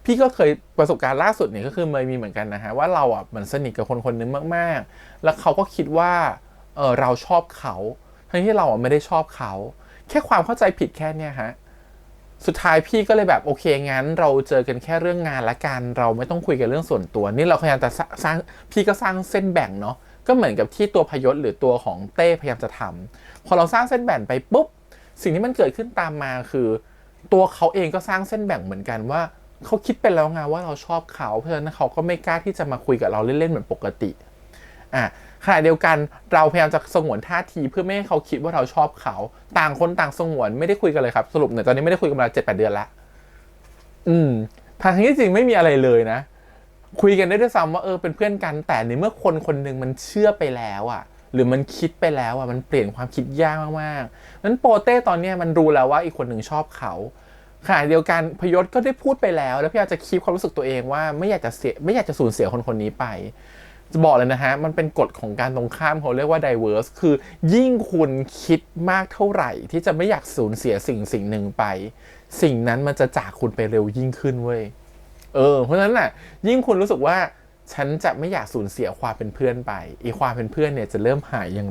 พี่ก็เคยประสบการณ์ล่าสุดเนี่ยก็คือมีเหมือนกันนะฮะว่าเราเหมือนสนิทกับคนนึงมากๆแล้วเขาก็คิดว่าเราชอบเขาทั้งที่เราไม่ได้ชอบเขาแค่ความเข้าใจผิดแค่เนี้ยฮะสุดท้ายพี่ก็เลยแบบโอเคงั้นเราเจอกันแค่เรื่องงานละกันเราไม่ต้องคุยกันเรื่องส่วนตัวนี่เราพยายามจะสร้างพี่ก็สร้างเส้นแบ่งเนาะก็เหมือนกับที่ตัวพยศหรือตัวของเต้พยายามจะทำพอเราสร้างเส้นแบ่งไปปุ๊บสิ่งที่มันเกิดขึ้นตามมาคือตัวเขาเองก็สร้างเส้นแบ่งเหมือนกันว่าเขาคิดเป็นแล้วไงว่าเราชอบเขาเพราะฉะนั้นเขาก็ไม่กล้าที่จะมาคุยกับเราเล่นๆเหมือนปกติขณะเดียวกันเราพยายามจะสงวนท่าทีเพื่อไม่ให้เขาคิดว่าเราชอบเขาต่างคนต่างสงวนไม่ได้คุยกันเลยครับสรุปเนี่ยตอนนี้ไม่ได้คุยกันมา 7-8 เดือนละทางที่จริงไม่มีอะไรเลยนะคุยกันได้ด้วยซ้ำว่าเป็นเพื่อนกันแต่ในเมื่อคนหนึ่งมันเชื่อไปแล้วหรือมันคิดไปแล้วมันเปลี่ยนความคิดยากมากๆนั้นโปเต้ตอนนี้มันรู้แล้วว่าอีกคนหนึ่งชอบเขาขณะเดียวกันพยศก็ได้พูดไปแล้วพยายามจะคีปความรู้สึกตัวเองว่าไม่อยากจะสูญเสียคนนี้ไปจะบอกเลยนะฮะมันเป็นกฎของการตรงข้ามเขาเรียกว่า diverse คือยิ่งคุณคิดมากเท่าไหร่ที่จะไม่อยากสูญเสียสิ่งหนึ่งไปสิ่งนั้นมันจะจากคุณไปเร็วยิ่งขึ้นเว้ยเพราะฉะนั้นแหละยิ่งคุณรู้สึกว่าฉันจะไม่อยากสูญเสียความเป็นเพื่อนไปความเป็นเพื่อนเนี่ยจะเริ่มหายอย่าง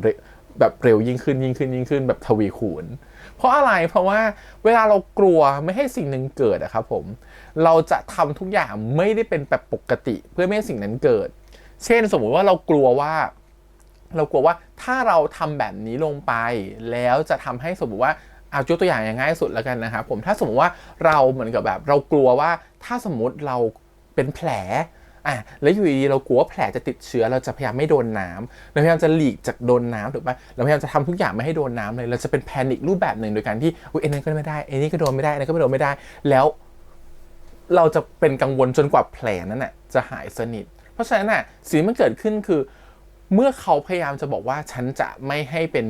แบบเร็วยิ่งขึ้นแบบทวีคูณเพราะอะไรเพราะว่าเวลาเรากลัวไม่ให้สิ่งหนึ่งเกิดครับผมเราจะทำทุกอย่างไม่ได้เป็นแบบปกติเพื่อไม่ให้สิ่งนั้นเกิดเช่นสมมุติว่าเรากลัวว่าถ้าเราทำแบบนี้ลงไปแล้วจะทำให้สมมุติว่า เอายกตัวอย่างง่ายสุดแล้วกันนะครับผมถ้าสมมติว่าเราเหมือนกับแบบเรากลัวว่าถ้าสมมติเราเป็นแผลแล้วอยู่ดีเรากลัวว่าแผลจะติดเชื้อเราจะพยายามไม่โดนน้ำเราพยายามจะหลีกจากโดนน้ำถูกป่ะเราพยายามจะทำทุกอย่างไม่ให้โดนน้ำเลยเราจะเป็นแพนิครูปแบบหนึ่งโดยการที่ไอ้นั่นก็ไม่ได้ไอ้นี่ก็โดนไม่ได้ไอ้นั่นก็ไม่โดนไม่ได้แล้วเราจะเป็นกังวลจนกว่าแผลนั้นน่ะจะหายสนิทเพราะฉะนั้นน่ะสิ่งที่มันเกิดขึ้นคือเมื่อเขาพยายามจะบอกว่าฉันจะไม่ให้เป็น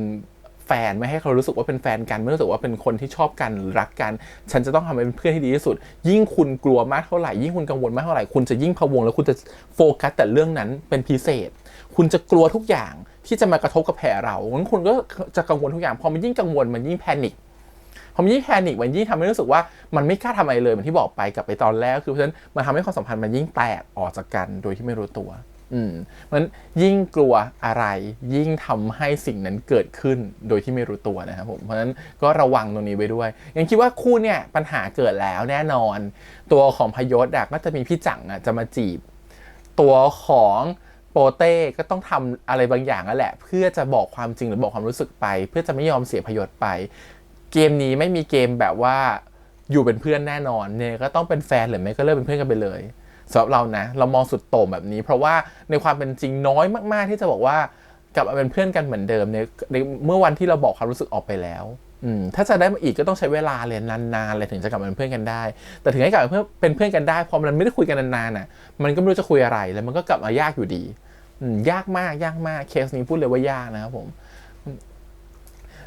แฟนไม่ให้เขารู้สึกว่าเป็นแฟนกันไม่รู้สึกว่าเป็นคนที่ชอบกันหรือรักกันฉันจะต้องทำให้เป็นเพื่อนที่ดีที่สุดยิ่งคุณกลัวมากเท่าไหร่ยิ่งคุณกังวลมากเท่าไหร่คุณจะยิ่งพะวงแล้วคุณจะโฟกัสแต่เรื่องนั้นเป็นพิเศษคุณจะกลัวทุกอย่างที่จะมากระทบกับแผลเรางั้นคุณก็จะกังวลทุกอย่างพอมันยิ่งกังวลมันยิ่งแพนิคพอมันยิ่งแพนิคมันยิ่งทำให้รู้สึกว่ามันไม่กล้าทำอะไรเลยเหมือนที่บอกไปกลับไปตอนแรกคือเพราะฉะนั้นมันทำให้ความสัมพันธ์มันยิ่งแตกออกจากกันโดยที่ไม่รู้ตัวมันยิ่งกลัวอะไรยิ่งทำให้สิ่งนั้นเกิดขึ้นโดยที่ไม่รู้ตัวนะครับผมเพราะฉะนั้นก็ระวังตรงนี้ไว้ด้วยยังคิดว่าคู่เนี่ยปัญหาเกิดแล้วแน่นอนตัวของพยศก็จะมีพี่จังจะมาจีบตัวของโปเต้ก็ต้องทำอะไรบางอย่างนั่นแหละเพื่อจะบอกความจริงหรือบอกความรู้สึกไปเพื่อจะไม่ยอมเสียพยศไปเกมนี้ไม่มีเกมแบบว่าอยู่เป็นเพื่อนแน่นอนเนี่ยก็ต้องเป็นแฟนหรือไม่ก็เลิกเป็นเพื่อนกันไปเลยสำหรับเรานะเรามองสุดโต่งแบบนี้เพราะว่าในความเป็นจริงน้อยมากๆที่จะบอกว่ากลับมาเป็นเพื่อนกันเหมือนเดิมในเมื่อวันที่เราบอกความรู้สึกออกไปแล้วถ้าจะได้มาอีกก็ต้องใช้เวลาเลยนานๆเลยถึงจะกลับมาเป็นเพื่อนกันได้แต่ถึงให้กลับมาเป็นเพื่อนกันได้พอมันไม่ได้คุยกันนานๆมันก็ไม่รู้จะคุยอะไรแล้วมันก็กลับมายากอยู่ดียากมากเคสนี้พูดเลยว่ายากนะครับผม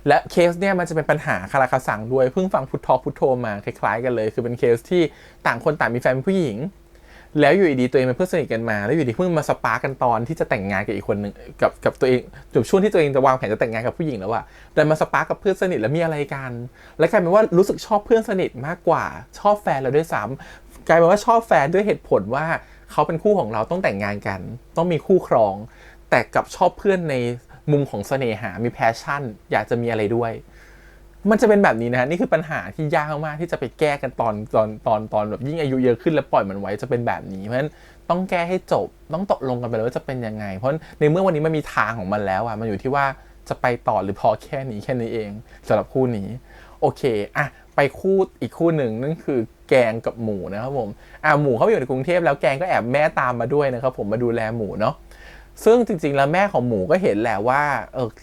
และเคสเนี่ยมันจะเป็นปัญหาคาราคาซังด้วยเพิ่งฟังพุทโธมาคล้ายๆกันเลยคือเป็นเคสที่ต่างคนต่างมีแฟนเป็นผู้หญิงแล้วอยู่ดีตัวเองเป็นเพื่อนสนิทกันมาแล้วอยู่ดีเพิ่งมาสปาร์กกันตอนที่จะแต่งงานกับอีกคนนึงกับตัวเองจบช่วงที่ตัวเองจะวางแผนจะแต่งงานกับผู้หญิงแล้วอะแต่มาสปาร์กกับเพื่อนสนิทแล้วมีอะไรกันและกลายเป็นว่ารู้สึกชอบเพื่อนสนิทมากกว่าชอบแฟนเราด้วยซ้ำกลายเป็นว่าชอบแฟนด้วยเหตุผลว่าเขาเป็นคู่ของเราต้องแต่งงานกันต้องมีคู่ครองแต่กับชอบเพื่อนในมุมของเสน่หามีแพชชั่นอยากจะมีอะไรด้วยมันจะเป็นแบบนี้นะฮะนี่คือปัญหาที่ยากมากที่จะไปแก้กันตอนแบบยิ่งอายุเยอะขึ้นแล้วปล่อยมันไว้จะเป็นแบบนี้เพราะฉะนั้นต้องแก้ให้จบต้องตกลงกันไปเลยว่าจะเป็นยังไงเพราะในเมื่อวันนี้มันมีทางของมันแล้วมันอยู่ที่ว่าจะไปต่อหรือพอแค่นี้เองสำหรับคู่นี้โอเคไปคู่อีกคู่หนึ่งนั่นคือแกงกับหมูนะครับผมหมูเขาอยู่ในกรุงเทพแล้วแกงก็แอบแม่ตามมาด้วยนะครับผมมาดูแลหมูเนาะซึ่งจริงๆแล้วแม่ของหมูก็เห็นแหละว่า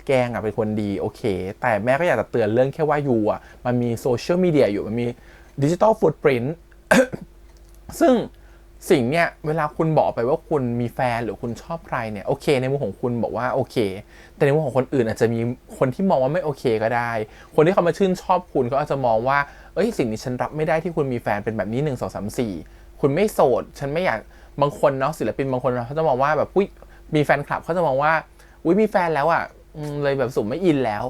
แกงเป็นคนดีโอเคแต่แม่ก็อยากจะเตือนเรื่องแค่ว่ายูมันมีโซเชียลมีเดียอยู่มันมีดิจิทัลฟุตปรินท์ซึ่งสิ่งเนี้ยเวลาคุณบอกไปว่าคุณมีแฟนหรือคุณชอบใครเนี่ยโอเคในมุมของคุณบอกว่าโอเคแต่ในมุมของคนอื่นอาจจะมีคนที่มองว่าไม่โอเคก็ได้คนที่เขามาชื่นชอบคุณเขาอาจจะมองว่าสิ่งนี้ฉันรับไม่ได้ที่คุณมีแฟนเป็นแบบนี้1 2 3 4คุณไม่โสดฉันไม่อยากบางคนเนาะศิลปินบางคนเขาจะมองว่าแบบมีแฟนคลับเขาจะมองว่ามีแฟนแล้วเลยแบบสุ่มไม่อินแล้ว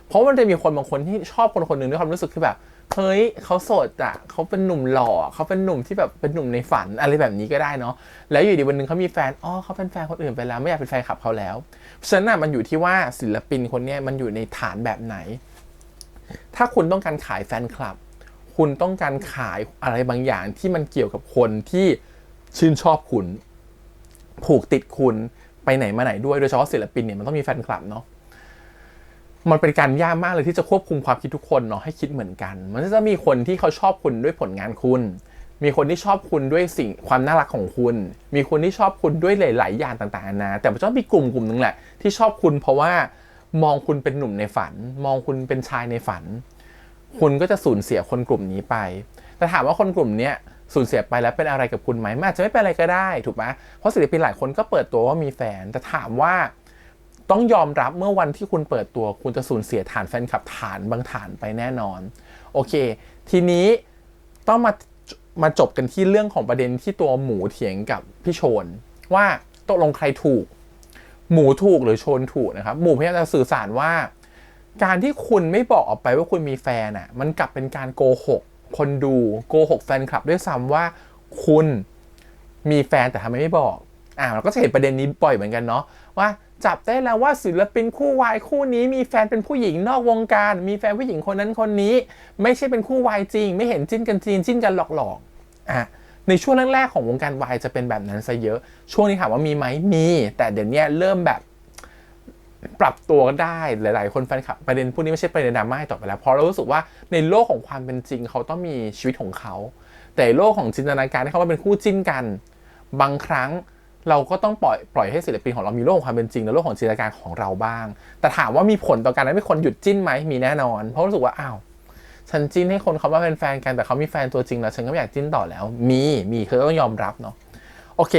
เพราะมันจะมีคนบางคนที่ชอบคนหนึ่งด้วยความรู้สึกที่แบบเฮ้ยเขาโสดเขาเป็นหนุ่มหล่อเขาเป็นหนุ่มที่แบบเป็นหนุ่มในฝันอะไรแบบนี้ก็ได้เนาะแล้วอยู่ดีวันนึงเขามีแฟนเขาเป็นแฟนคนอื่นไปแล้วไม่อยากเป็นแฟนคลับเขาแล้วฉะนั้นมันอยู่ที่ว่าศิลปินคนนี้มันอยู่ในฐานแบบไหนถ้าคุณต้องการขายแฟนคลับคุณต้องการขายอะไรบางอย่างที่มันเกี่ยวกับคนที่ชื่นชอบคุณผูกติดคุณไปไหนมาไหนด้วยโดยเฉพาะศิลปินเนี่ยมันต้องมีแฟนคลับเนาะมันเป็นการยากมากเลยที่จะควบคุมความคิดทุกคนเนาะให้คิดเหมือนกันมันจะมีคนที่เขาชอบคุณด้วยผลงานคุณมีคนที่ชอบคุณด้วยสิ่งความน่ารักของคุณมีคนที่ชอบคุณด้วยหลายๆอย่างต่างๆนะแต่มันจะมีกลุ่มนึงแหละที่ชอบคุณเพราะว่ามองคุณเป็นหนุ่มในฝันมองคุณเป็นชายในฝันคุณก็จะสูญเสียคนกลุ่มนี้ไปแต่ถามว่าคนกลุ่มนี้สูญเสียไปแล้วเป็นอะไรกับคุณไหมมันอาจจะไม่เป็นอะไรก็ได้ถูกไหมเพราะศิลปินหลายคนก็เปิดตัวว่ามีแฟนแต่ถามว่าต้องยอมรับเมื่อวันที่คุณเปิดตัวคุณจะสูญเสียฐานแฟนคลับฐานบางฐานไปแน่นอนโอเคทีนี้ต้องมาจบกันที่เรื่องของประเด็นที่ตัวหมูเถียงกับพี่โชนว่าตกลงใครถูกหมูถูกหรือโชนถูกนะครับหมูพยายามจะสื่อสารว่าการที่คุณไม่บอกออกไปว่าคุณมีแฟนมันกลับเป็นการโกหกคนดูโกหกแฟนคลับด้วยซ้ำว่าคุณมีแฟนแต่ทำไมไม่บอกเราก็จะเห็นประเด็นนี้บ่อยเหมือนกันเนาะว่าจับได้แล้วว่าศิลปินคู่วายคู่นี้มีแฟนเป็นผู้หญิงนอกวงการมีแฟนผู้หญิงคนนั้นคนนี้ไม่ใช่เป็นคู่วายจริงไม่เห็นจิ้นกันจริงจิ้นกันหลอกในช่วงแรกๆของวงการวายจะเป็นแบบนั้นซะเยอะช่วงนี้ถามว่ามีไหมมีแต่เดี๋ยวนี้เริ่มแบบ ปรับตัวก็ได้หลายๆคนแฟนคลับประเด็นพวกนี้ไม่ใช่ประเด็นดราม่าต่อไปแล้วเพราะเรารู้สึกว่าในโลกของความเป็นจริงเขาต้องมีชีวิตของเขาแต่โลกของจินตนาการที่เขาว่าเป็นคู่จิ้นกันบางครั้งเราก็ต้องปล่อยให้ศิลปินของเรามีโลกของความเป็นจริงและโลกของจินตนาการของเราบ้างแต่ถามว่ามีผลต่อการให้คนหยุดจิ้นไหมมีแน่นอนเพราะรู้สึกว่าอ้าวฉันจิ้นให้คนเขาว่าเป็นแฟนกันแต่เขามีแฟนตัวจริงแล้วฉันก็ไม่อยากจิ้นต่อแล้วมีคือต้องยอมรับเนาะโอเค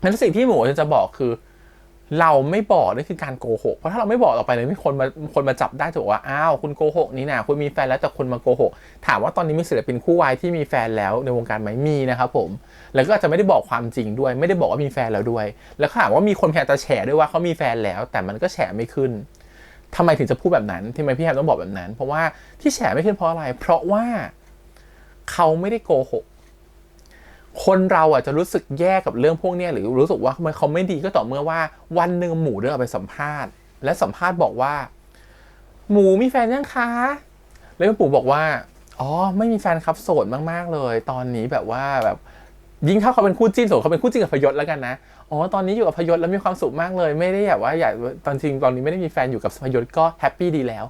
งั้นสิ่งที่หมูจะบอกคือเราไม่บอกนี่คือการโกหกเพราะถ้าเราไม่บอกต่อไปเลยมีคนมาจับได้ถูกว่าอ้าวคุณโกหกนี่นะคุณมีแฟนแล้วแต่คุณมาโกหกถามว่าตอนนี้มีศิลปินคู่วายที่มีแฟนแล้วในวงการไหมมีนะครับผมแล้วก็อาจจะไม่ได้บอกความจริงด้วยไม่ได้บอกว่ามีแฟนแล้วด้วยแล้วถามว่ามีคนพยายามจะแฉด้วยว่าเขามีแฟนแล้วแต่มันก็แฉไม่ขึ้นทำไมถึงจะพูดแบบนั้นทำไมพี่แฮมต้องบอกแบบนั้นเพราะว่าที่แฉไม่ขึ้นเพราะอะไรเพราะว่าเขาไม่ได้โกหกคนเราอ่ะจะรู้สึกแย่กับเรื่องพวกนี้หรือรู้สึกว่าเขาไม่ดีก็ต่อเมื่อว่าวันหนึ่งหมูเดินออกไปสัมภาษณ์และสัมภาษณ์บอกว่าหมูมีแฟนยังคะแล้วปู่บอกว่าอ๋อไม่มีแฟนครับโสดมากๆเลยตอนนี้แบบว่าแบบยิ่งถ้าเขาเป็นคู่จิ้นโสดเขาเป็นคู่จิ้นกับพยศแล้วกันนะอ๋อตอนนี้อยู่กับพยศแล้วมีความสุขมากเลยไม่ได้แบบว่าอยากตอนนี้ไม่ได้มีแฟนอยู่กับพยศก็แฮปปี้ดีแล้ว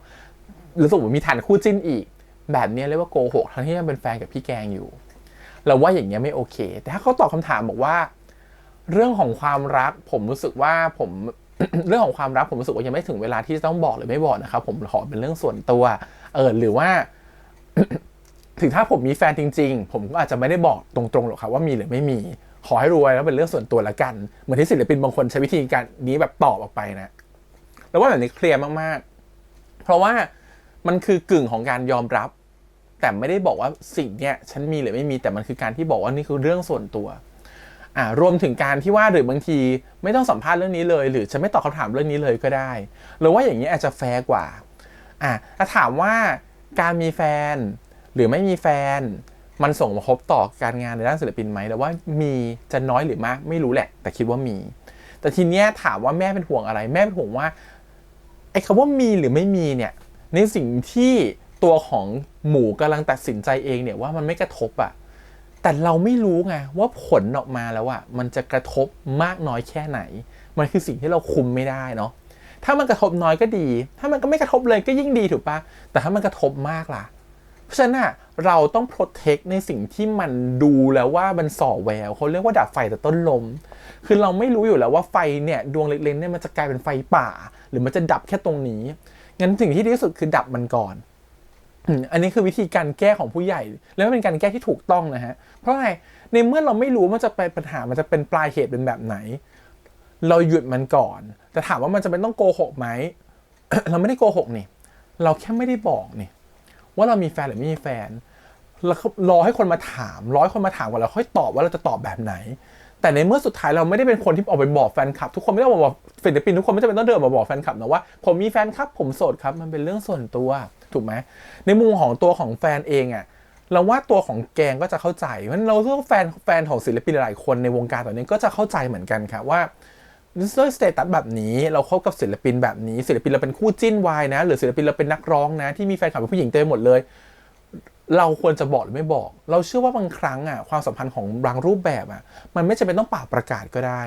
รู้สึกว่ามีฐานคู่จิ้นอีกแบบนี้เรียกว่าโกหกทั้งที่ยังเป็นแฟนกับพี่แกงอยู่เราว่าอย่างเงี้ยไม่โอเคแต่ถ้าเขาตอบคำถามบอกว่าเรื่องของความรักผมรู้สึกว่าผม เรื่องของความรักผมรู้สึกว่ายังไม่ถึงเวลาที่จะต้องบอกหรือไม่บอกนะครับผมขอเป็นเรื่องส่วนตัวหรือว่า ถึงถ้าผมมีแฟนจริงๆผมก็อาจจะไม่ได้บอกตรงๆหรอกครับว่ามีหรือไม่มีขอให้รู้ไว้แล้วเป็นเรื่องส่วนตัวละกันเหมือนที่ศิลปินบางคนใช้วิธีการนี้แบบตอบออกไปนะแล้วว่าแบบนี้เคลียร์มากๆเพราะว่ามันคือกึ่งของการยอมรับแต่ไม่ได้บอกว่าสิ่งเนี้ยฉันมีหรือไม่มีแต่มันคือการที่บอกว่านี่คือเรื่องส่วนตัวรวมถึงการที่ว่าหรือบางทีไม่ต้องสัมภาษณ์เรื่องนี้เลยหรือฉันไม่ตอบคำถามเรื่องนี้เลยก็ได้หรือว่าอย่างนี้อาจจะแฟร์กว่าถ้าถามว่าการมีแฟนหรือไม่มีแฟนมันส่งผลต่อการงานในด้านศิลปินไหมแต่ว่ามีจะน้อยหรือมากไม่รู้แหละแต่คิดว่ามีแต่ทีเนี้ยถามว่าแม่เป็นห่วงอะไรแม่เป็นห่วงว่าไอ้คำว่ามีหรือไม่มีเนี่ยในสิ่งที่ตัวของหมูกำลังตัดสินใจเองเนี่ยว่ามันไม่กระทบแต่เราไม่รู้ไงว่าผลออกมาแล้วมันจะกระทบมากน้อยแค่ไหนมันคือสิ่งที่เราคุมไม่ได้เนาะถ้ามันกระทบน้อยก็ดีถ้ามันก็ไม่กระทบเลยก็ยิ่งดีถูกปะแต่ถ้ามันกระทบมากล่ะเพราะฉะนั้นเราต้องโปรเทคในสิ่งที่มันดูแล้วว่ามันส่อแววเขาเรียกว่าดับไฟแต่ต้นลมคือเราไม่รู้อยู่แล้วว่าไฟเนี่ยดวงเล็กๆเนี่ยมันจะกลายเป็นไฟป่าหรือมันจะดับแค่ตรงนี้งั้นสิ่งที่ดีที่สุดคือดับมันก่อนอันนี้คือวิธีการแก้ของผู้ใหญ่แล้วเป็นการแก้ที่ถูกต้องนะฮะเพราะอะไรในเมื่อเราไม่รู้มันจะเป็นปัญหามันจะเป็นปลายเหตุเป็นแบบไหนเราหยุดมันก่อนแต่ถามว่ามันจะเป็นต้องโกหกไหม เราไม่ได้โกหกนี่เราแค่ไม่ได้บอกนี่ว่าเรามีแฟนหรือไม่มีแฟนแล้วรอให้คนมาถามคนมาถามก่อนแล้วค่อยตอบว่าเราจะตอบแบบไหนแต่ในเมื่อสุดท้ายเราไม่ได้เป็นคนที่ออกไปบอกแฟนคลับทุกคนไม่ได้บอกศิลปินทุกคนไม่จำเป็นต้องเดินมาบอกแฟนคลับนะว่าผมมีแฟนครับผมโสดครับมันเป็นเรื่องส่วนตัวถูกไหมในมุมของตัวของแฟนเองเราว่าตัวของแกงก็จะเข้าใจเพราะฉะนั้นเราเชื่อว่าแฟนของศิลปินหลายคนในวงการตอนนี้ก็จะเข้าใจเหมือนกันครับว่าด้วยสเตตัสแบบนี้เราคบกับศิลปินแบบนี้ศิลปินเราเป็นคู่จิ้นวายนะหรือศิลปินเราเป็นนักร้องนะที่มีแฟนคลับเป็นผู้หญิงเต็มหมดเลยเราควรจะบอกหรือไม่บอกเราเชื่อว่าบางครั้งความสัมพันธ์ของบางรูปแบบมันไม่จำเป็นต้องเปล่าประกาศก็ได้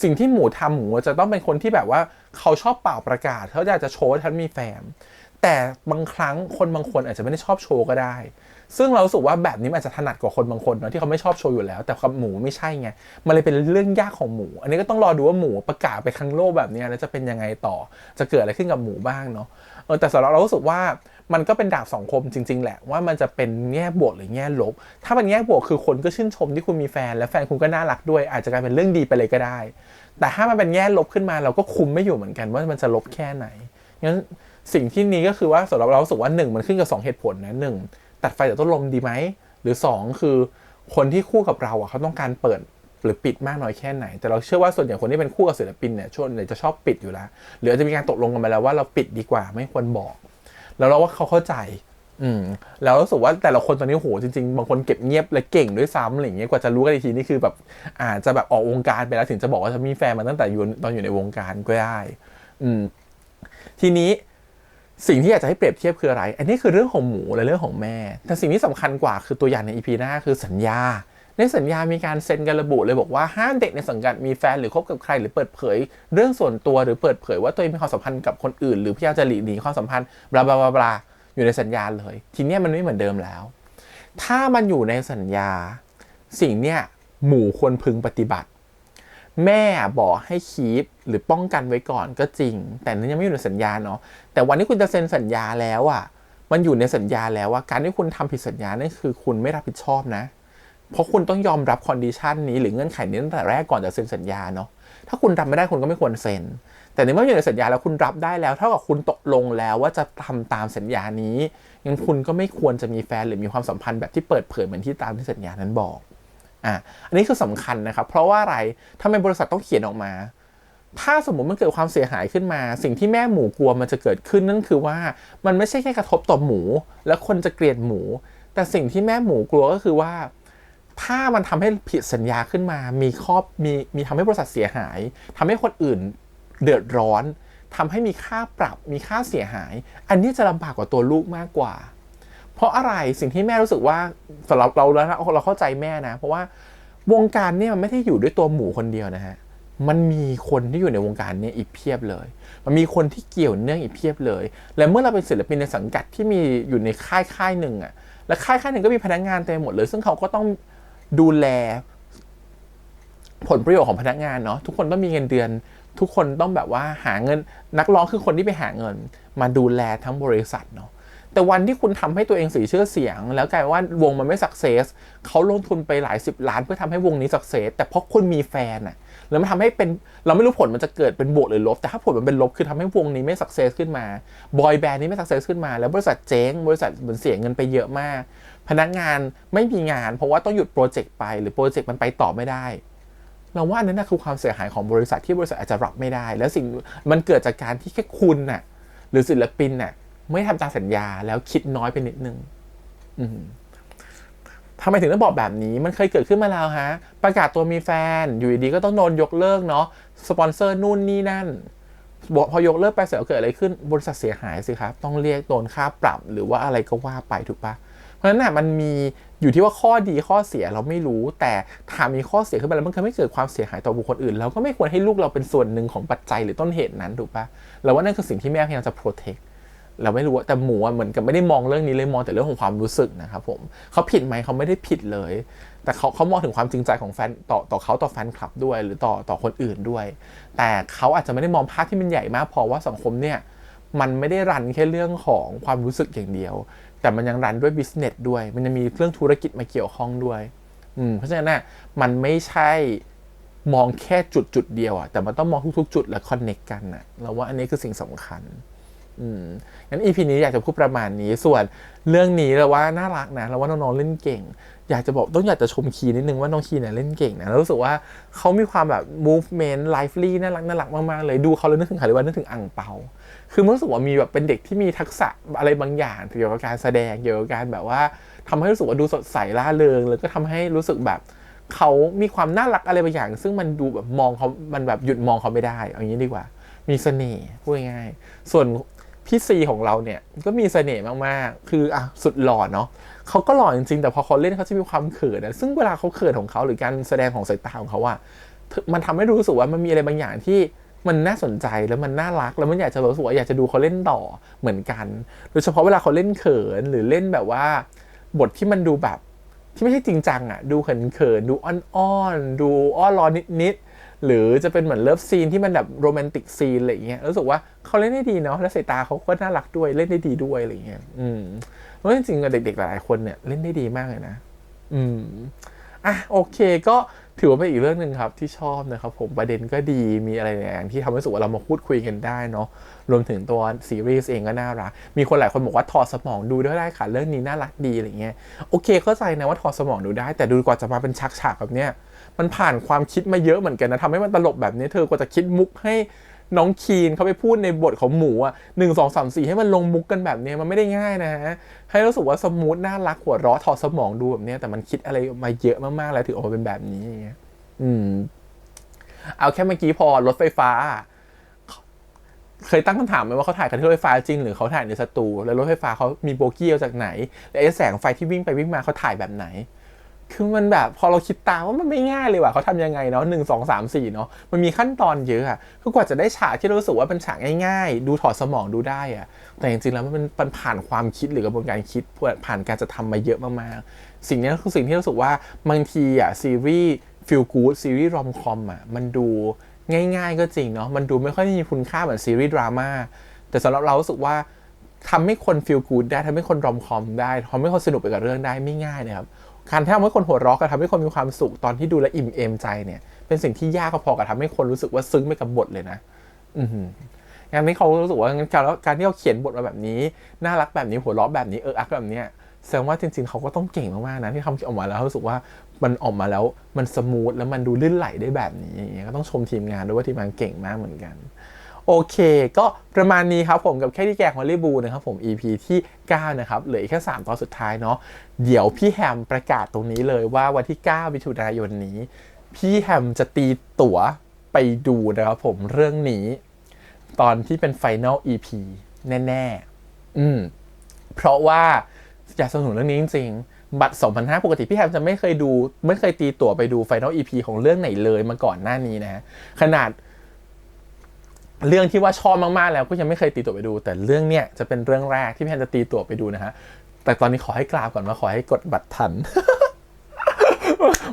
สิ่งที่หมูทำหมูจะต้องเป็นคนที่แบบว่าเขาชอบเปล่าประกาศเขาอยากจะโชว์ว่าฉันมีแฟนแต่บางครั้งคนบางคนอาจจะไม่ได้ชอบโชว์ก็ได้ซึ่งเราสึกว่าแบบนี้อาจจะถนัดกว่าคนบางคนเนาะที่เขาไม่ชอบโชว์อยู่แล้วแต่กับหมูไม่ใช่ไงมันเลยเป็นเรื่องยากของหมูอันนี้ก็ต้องรอดูว่าหมูประกาศไปข้างโลกแบบนี้แล้วจะเป็นยังไงต่อจะเกิดอะไรขึ้นกับหมูบ้างเนาะแต่สำหรับเรารู้สึกว่ามันก็เป็นดาบสองคมจริงๆแหละว่ามันจะเป็นแง่บวกหรือแง่ลบถ้าเป็นแง่บวกคือคนก็ชื่นชมที่คุณมีแฟนและแฟนคุณก็น่ารักด้วยอาจจะกลายเป็นเรื่องดีไปเลยก็ได้แต่ถ้ามันเป็นแง่ลบขึ้นมาเราก็คุมไม่อยู่เหมือนกันว่ามันจะลบแค่ไหนงั้นสิ่งที่นี้ก็คือว่าสำหรับเรารู้สึกว่า1มันขึ้นกับ2เหตุผลนะ1ตัดไฟแต่ต้นลมดีไหมหรือ2คือคนที่คู่กับเราเขาต้องการเปิดหรือปิดมากน้อยแค่ไหนแต่เราเชื่อว่าส่วนใหญ่คนที่เป็นคู่กับศิลปินเนี่ยช่วงไหนจะชอบปิดอยู่แล้วหรือจะมีการตกลงกันไปแล้วว่าเราปิดดีกว่าไม่ควรบอกแล้วเราว่าเขาเข้าใจแล้วรู้สึกว่าแต่ละคนตอนนี้โหจริงๆบางคนเก็บเงียบและเก่งด้วยซ้ำอะไรอย่างเงี้ยกว่าจะรู้กันอีกทีนี่คือแบบอาจจะแบบออกวงการไปแล้วถึงจะบอกว่าจะมีแฟนมาตั้งแต่ตอนอยู่ในวงการก็ได้ทีนี้สิ่งที่อยากจะให้เปรียบเทียบคืออะไรอันนี้คือเรื่องของหมูและเรื่องของแม่แต่สิ่งที่สำคัญกว่าคือตัวอย่างใน EP หน้าคือสัญญา ในสัญญามีการเซ็นกันระบุเลยบอกว่าห้ามเด็กในสังกัดมีแฟนหรือคบกับใครหรือเปิดเผยเรื่องส่วนตัวหรือเปิดเผยว่าตัวเองมีความสัมพันธ์กับคนอื่นหรือพยายามจะหลีกหนีความสัมพันธ์บลาบลาบลาอยู่ในสัญญาเลยทีนี้มันไม่เหมือนเดิมแล้วถ้ามันอยู่ในสัญญาสิ่งเนี้ยหมู่ควรพึงปฏิบัติแม่บอกให้คีปหรือป้องกันไว้ก่อนก็จริงแต่นั้นยังไม่อยู่ในสัญญาเนาะแต่วันที่คุณจะเซ็นสัญญาแล้วอ่ะมันอยู่ในสัญญาแล้วว่าการที่คุณทำผิดสัญญานั่นคือคุณไม่รับผิดชอบนะเพราะคุณต้องยอมรับคอนดิชันนี้หรือเงื่อนไขนี้ตั้งแต่แรกก่อนจะเซ็นสัญญาเนาะถ้าคุณรับไม่ได้คุณก็ไม่ควรเซ็นแต่ในเมื่ออยู่ในสัญญาแล้วคุณรับได้แล้วเท่ากับคุณตกลงแล้วว่าจะทำตามสัญญานี้งั้นคุณก็ไม่ควรจะมีแฟนหรือมีความสัมพันธ์แบบที่เปิดเผยเหมือนที่ตามที่สัญญานั้นบอกอันนี้คือสำคัญนะครับเพราะว่าอะไรทำไมบริษัทต้องเขียนออกมาถ้าสมมติมันเกิดความเสียหายขึ้นมาสิ่งที่แม่หมูกลัวมันจะเกิดขึ้นนั่นคือว่ามันไม่ใช่แค่กระทบต่อหมูแล้วคนจะเกลียดหมูแต่สิ่งที่แม่หมูกลัวก็คือว่าถ้ามันทำให้ผิดสัญญาขึ้นมามีทำให้บริษัทเสียหายทำให้คนอื่นเดือดร้อนทำให้มีค่าปรับมีค่าเสียหายอันนี้จะลำบากกว่าตัวลูกมากกว่าเพราะอะไรสิ่งที่แม่รู้สึกว่าสำหรับเราเข้าใจแม่นะเพราะว่าวงการเนี่ยมันไม่ได้อยู่ด้วยตัวหมูคนเดียวนะฮะมันมีคนที่อยู่ในวงการนี้อีกเพียบเลยมันมีคนที่เกี่ยวเนื่องอีกเพียบเลยและเมื่อเราเป็นศิลปินในสังกัดที่มีอยู่ในค่ายหนึ่งและค่ายหนึ่งก็มีพนักงานเต็มหมดเลยซึ่งเขาก็ต้องดูแลผลประโยชน์ของพนักงานเนาะทุกคนต้องมีเงินเดือนทุกคนต้องแบบว่าหาเงินนักร้องคือคนที่ไปหาเงินมาดูแลทั้งบริษัทเนาะแต่วันที่คุณทำให้ตัวเองเสียชื่อเสียงแล้วกลายว่าวงมันไม่สักเซสเขาลงทุนไปหลาย10 ล้านเพื่อทำให้วงนี้สักเซสแต่เพราะคุณมีแฟนแล้วมันทำให้เป็นเราไม่รู้ผลมันจะเกิดเป็นบวกหรือลบแต่ถ้าผลมันเป็นลบคือทำให้วงนี้ไม่สักเซสขึ้นมาบอยแบนด์นี้ไม่สักเซสขึ้นมาแล้วบริษัทเจ๊งบริษัทเหมือนเสียเงินไปเยอะมากพนักงานไม่มีงานเพราะว่าต้องหยุดโปรเจกต์ไปหรือโปรเจกต์มันไปต่อไม่ได้เราว่านั่นคือความเสียหายของบริษัทที่บริษัทอาจจะรับไม่ได้แล้วสิ่งมันเกิดจากการที่แค่คุณหรือศิลปินไม่ทำตามสัญญาแล้วคิดน้อยไปนิดนึงทำไมถึงต้องบอกแบบนี้มันเคยเกิดขึ้นมาแล้วฮะประกาศตัวมีแฟนอยู่ดีๆก็ต้องโดนยกเลิกเนาะสปอนเซอร์นู่นนี่นั่นพอยกเลิกไปเสร็จเกิดอะไรขึ้นบริษัทเสียหายสิครับต้องเรียกโดนค่าปรับหรือว่าอะไรก็ว่าไปถูกปะเพราะฉะนั้นมันมีอยู่ที่ว่าข้อดีข้อเสียเราไม่รู้แต่ถ้ามีข้อเสียขึ้นมาแล้วมันก็ไม่เกิดความเสียหายต่อบุคคลอื่นเราก็ไม่ควรให้ลูกเราเป็นส่วนหนึ่งของปัจจัยหรือต้นเหตุนั้นถูกปะเราว่านั่นคือสิ่งที่แม่พยายามจะโปรเทคเราไม่รู้แต่หมูเหมือนกับไม่ได้มองเรื่องนี้เลยมองแต่เรื่องของความรู้สึกนะครับผมเขาผิดไหมเขาไม่ได้ผิดเลยแต่เขามองถึงความจริงใจของแฟนต่อเขาต่อแฟนคลับด้วยหรือต่อคนอื่นด้วยแต่เขาอาจจะไม่ได้มองภาพที่มันใหญ่มากพอว่าสังคมเนี่ยมันไม่ได้รันแค่เรื่องของความรู้สึกอย่างเดียวแต่มันยังรันด้วยบิสเนสด้วยมันยังมีเรื่องธุรกิจมาเกี่ยวข้องด้วยเพราะฉะนั้นมันไม่ใช่มองแค่จุดเดียวแต่มันต้องมองทุกๆจุดและคอนเนคกันเราว่าอันนี้คือสิ่งสำคัญงั้น EP นี้อยากจะพูดประมาณนี้ส่วนเรื่องนี้เราว่าน่ารักนะเราว่าน้องๆเล่นเก่งอยากจะชมคีนิดนึงว่าน้องคีเนี่ยเล่นเก่งนะแล้วรู้สึกว่าเขามีความแบบ movement lively น่ารักมากๆเลยดูเขาแล้วนึกถึงใครเลยว่านึกถึงอั่งเปาคือรู้สึกว่ามีแบบเป็นเด็กที่มีทักษะอะไรบางอย่างเกี่ยวกับการแสดงเกี่ยวกับการแบบว่าทำให้รู้สึกว่าดูสดใสร่าเริงแล้วก็ทำให้รู้สึกแบบเขามีความน่ารักอะไรบางอย่างซึ่งมันดูแบบมองเขามันแบบหยุดมองเขาไม่ได้เอางี้ดีกว่ามีเสน่ห์พูดง่ายๆส่วนพี่ซีของเราเนี่ยก็มีเสน่ห์มากๆคือสุดหล่อเนาะเขาก็หล่อจริงๆแต่พอเขาเล่นเขาจะมีความเขินซึ่งเวลาเขาเขินของเขาหรือการแสดงของสายตาของเขามันทำให้รู้สึกว่ามันมีอะไรบางอย่างที่มันน่าสนใจแล้วมันน่ารักแล้วมันอยากจะรู้สึกว่าอยากจะดูเขาเล่นต่อเหมือนกันโดยเฉพาะเวลาเขาเล่นเขินหรือเล่นแบบว่าบทที่มันดูแบบที่ไม่ใช่จริงจังดูเขินๆดูอ้อนๆดูอ้อนรอนิดหรือจะเป็นเหมือนเลิฟซีนที่มันแบบโรแมนติกซีนอะไรอย่างเงี้ยรู้สึกว่าเขาเล่นได้ดีเนาะและสายตาเขาก็น่ารักด้วยเล่นได้ดีด้วยอะไรอย่างเงี้ยเพราะจริงๆเด็กๆหลายคนเนี่ยเล่นได้ดีมากเลยนะโอเคก็ถือว่าเป็นอีกเรื่องนึงครับที่ชอบนะครับผมประเด็นก็ดีมีอะไรอย่างที่ทำให้รู้สึกว่าเรามาพูดคุยกันได้เนาะรวมถึงตัวซีรีส์เองก็น่ารักมีคนหลายคนบอกว่าถอดสมองดูได้ค่ะเรื่องนี้น่ารักดีอะไรเงี้ยโอเคเข้าใจนะว่าถอดสมองดูได้แต่ดูกว่าจะมาเป็นฉากแบบเนี้ยมันผ่านความคิดมาเยอะเหมือนกันนะทำให้มันตลกแบบนี้เธอกว่าจะคิดมุกให้น้องคีนเขาไปพูดในบทของหมู1 2 3 4ให้มันลงมุกกันแบบนี้มันไม่ได้ง่ายนะฮะให้รู้สึกว่าสมูทน่ารักหัวเราะถอดสมองดูแบบนี้แต่มันคิดอะไรมาเยอะมากๆแล้วถึงออกมาเป็นแบบนี้อย่างเงี้ยเอาแค่เมื่อกี้พอรถไฟฟ้าเคยตั้งคำถามไหมว่าเขาถ่ายกันที่รถไฟฟ้าจริงหรือเขาถ่ายในสตูแล้วรถไฟฟ้าเขามีโบกี้เอาจากไหนและแสงไฟที่วิ่งไปวิ่งมาเขาถ่ายแบบไหน คือมันแบบพอเราคิดตามว่ามันไม่ง่ายเลยว่ะเขาทำยังไงเนาะ1 2 3 4เนาะมันมีขั้นตอนเยอะอะคือกว่าจะได้ฉากที่เรารู้สึกว่าเป็นฉากง่ายๆดูถอดสมองดูได้อะแต่จริงๆแล้วมันผ่านความคิดหรือกระบวนการคิดผ่านการจะทำมาเยอะมากๆสิ่งนี้คือสิ่งที่รู้สึกว่าบางทีอะซีรีส์ฟีลกู๊ดซีรีส์รอมคอมอะมันดูง่ายๆก็จริงเนาะมันดูไม่ค่อยมีคุณค่าเหมือนซีรีส์ดราม่าแต่สำหรับเรารู้สึกว่าทำให้คนฟีลกู๊ดได้ทำให้คนรอมคอมได้ทำให้คนสนุกไปกับเรื่องได้ไม่ง่ายนะครับการทำให้คนหัวเราะกับทำให้คนมีความสุขตอนที่ดูแลอิ่มเอมใจเนี่ยเป็นสิ่งที่ยากพอกับทำให้คนรู้สึกว่าซึ้งไปกับบทเลยนะงานนี้เขารู้สึกว่าการที่เขาเขียนบทมาแบบนี้น่ารักแบบนี้หัวเราะแบบนี้อักแบบนี้แสดงว่าจริงๆเขาก็ต้องเก่งมากๆนะที่ทำออกมาแล้วรู้สึกว่ามันออกมาแล้วมันสมูทแล้วมันดูลื่นไหลได้แบบนี้อย่างเงี้ยก็ต้องชมทีมงานด้วยว่าทีมงานเก่งมากเหมือนกันโอเคก็ประมาณนี้ครับผมกับแค่ที่แกงฮอลลีวูดนะครับผม EP ที่9นะครับเหลืออีกแค่3ตอนสุดท้ายเนาะเดี๋ยวพี่แฮมประกาศตรงนี้เลยว่าวันที่9 มิถุนายนนี้พี่แฮมจะตีตั๋วไปดูนะครับผมเรื่องนี้ตอนที่เป็น Final EP แน่ๆเพราะว่าอยากสนับสนุนเรื่องนี้จริงๆบัตร 2,500 ปกติพี่แฮมจะไม่เคยตีตั๋วไปดู Final EP ของเรื่องไหนเลยมาก่อนหน้านี้นะขนาดเรื่องที่ว่าชอบมากๆแล้วก็ยังไม่เคยตีตั๋วไปดูแต่เรื่องเนี้ยจะเป็นเรื่องแรกที่พี่แฮมจะตีตั๋วไปดูนะฮะแต่ตอนนี้ขอให้กราบก่อนว่าขอให้กดบัตรทัน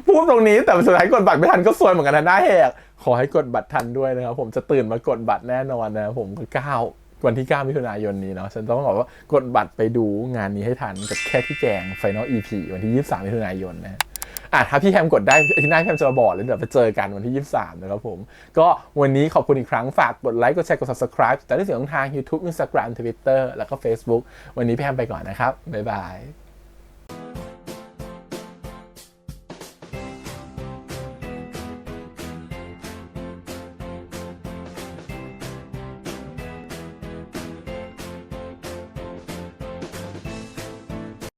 พูดตรงนี้แต่สุดท้ายกดบัตรไม่ทันก็ซวยเหมือนกันนะได้แหกขอให้กดบัตรทันด้วยนะครับผมจะตื่นมากดบัตรแน่นอนนะผมวันที่9 มิถุนายนนี้เนาะฉันต้องบอกว่ากดบัตรไปดูงานนี้ให้ทันกับแค่ที่แกง Final EP วันที่23 มิถุนายนนะถ้าพี่แฮมกดได้ที่หน้าพี่แฮมจะมาบอกเลยเดี๋ยวไปเจอกันวันที่23นะครับผมก็วันนี้ขอบคุณอีกครั้งฝากกดไลค์กดแชร์กด Subscribe แต่ได้เสียงทาง YouTube Instagram Twitter แล้วก็ Facebook วันนี้พี่แฮมไปก่อนนะครับบ๊ายบาย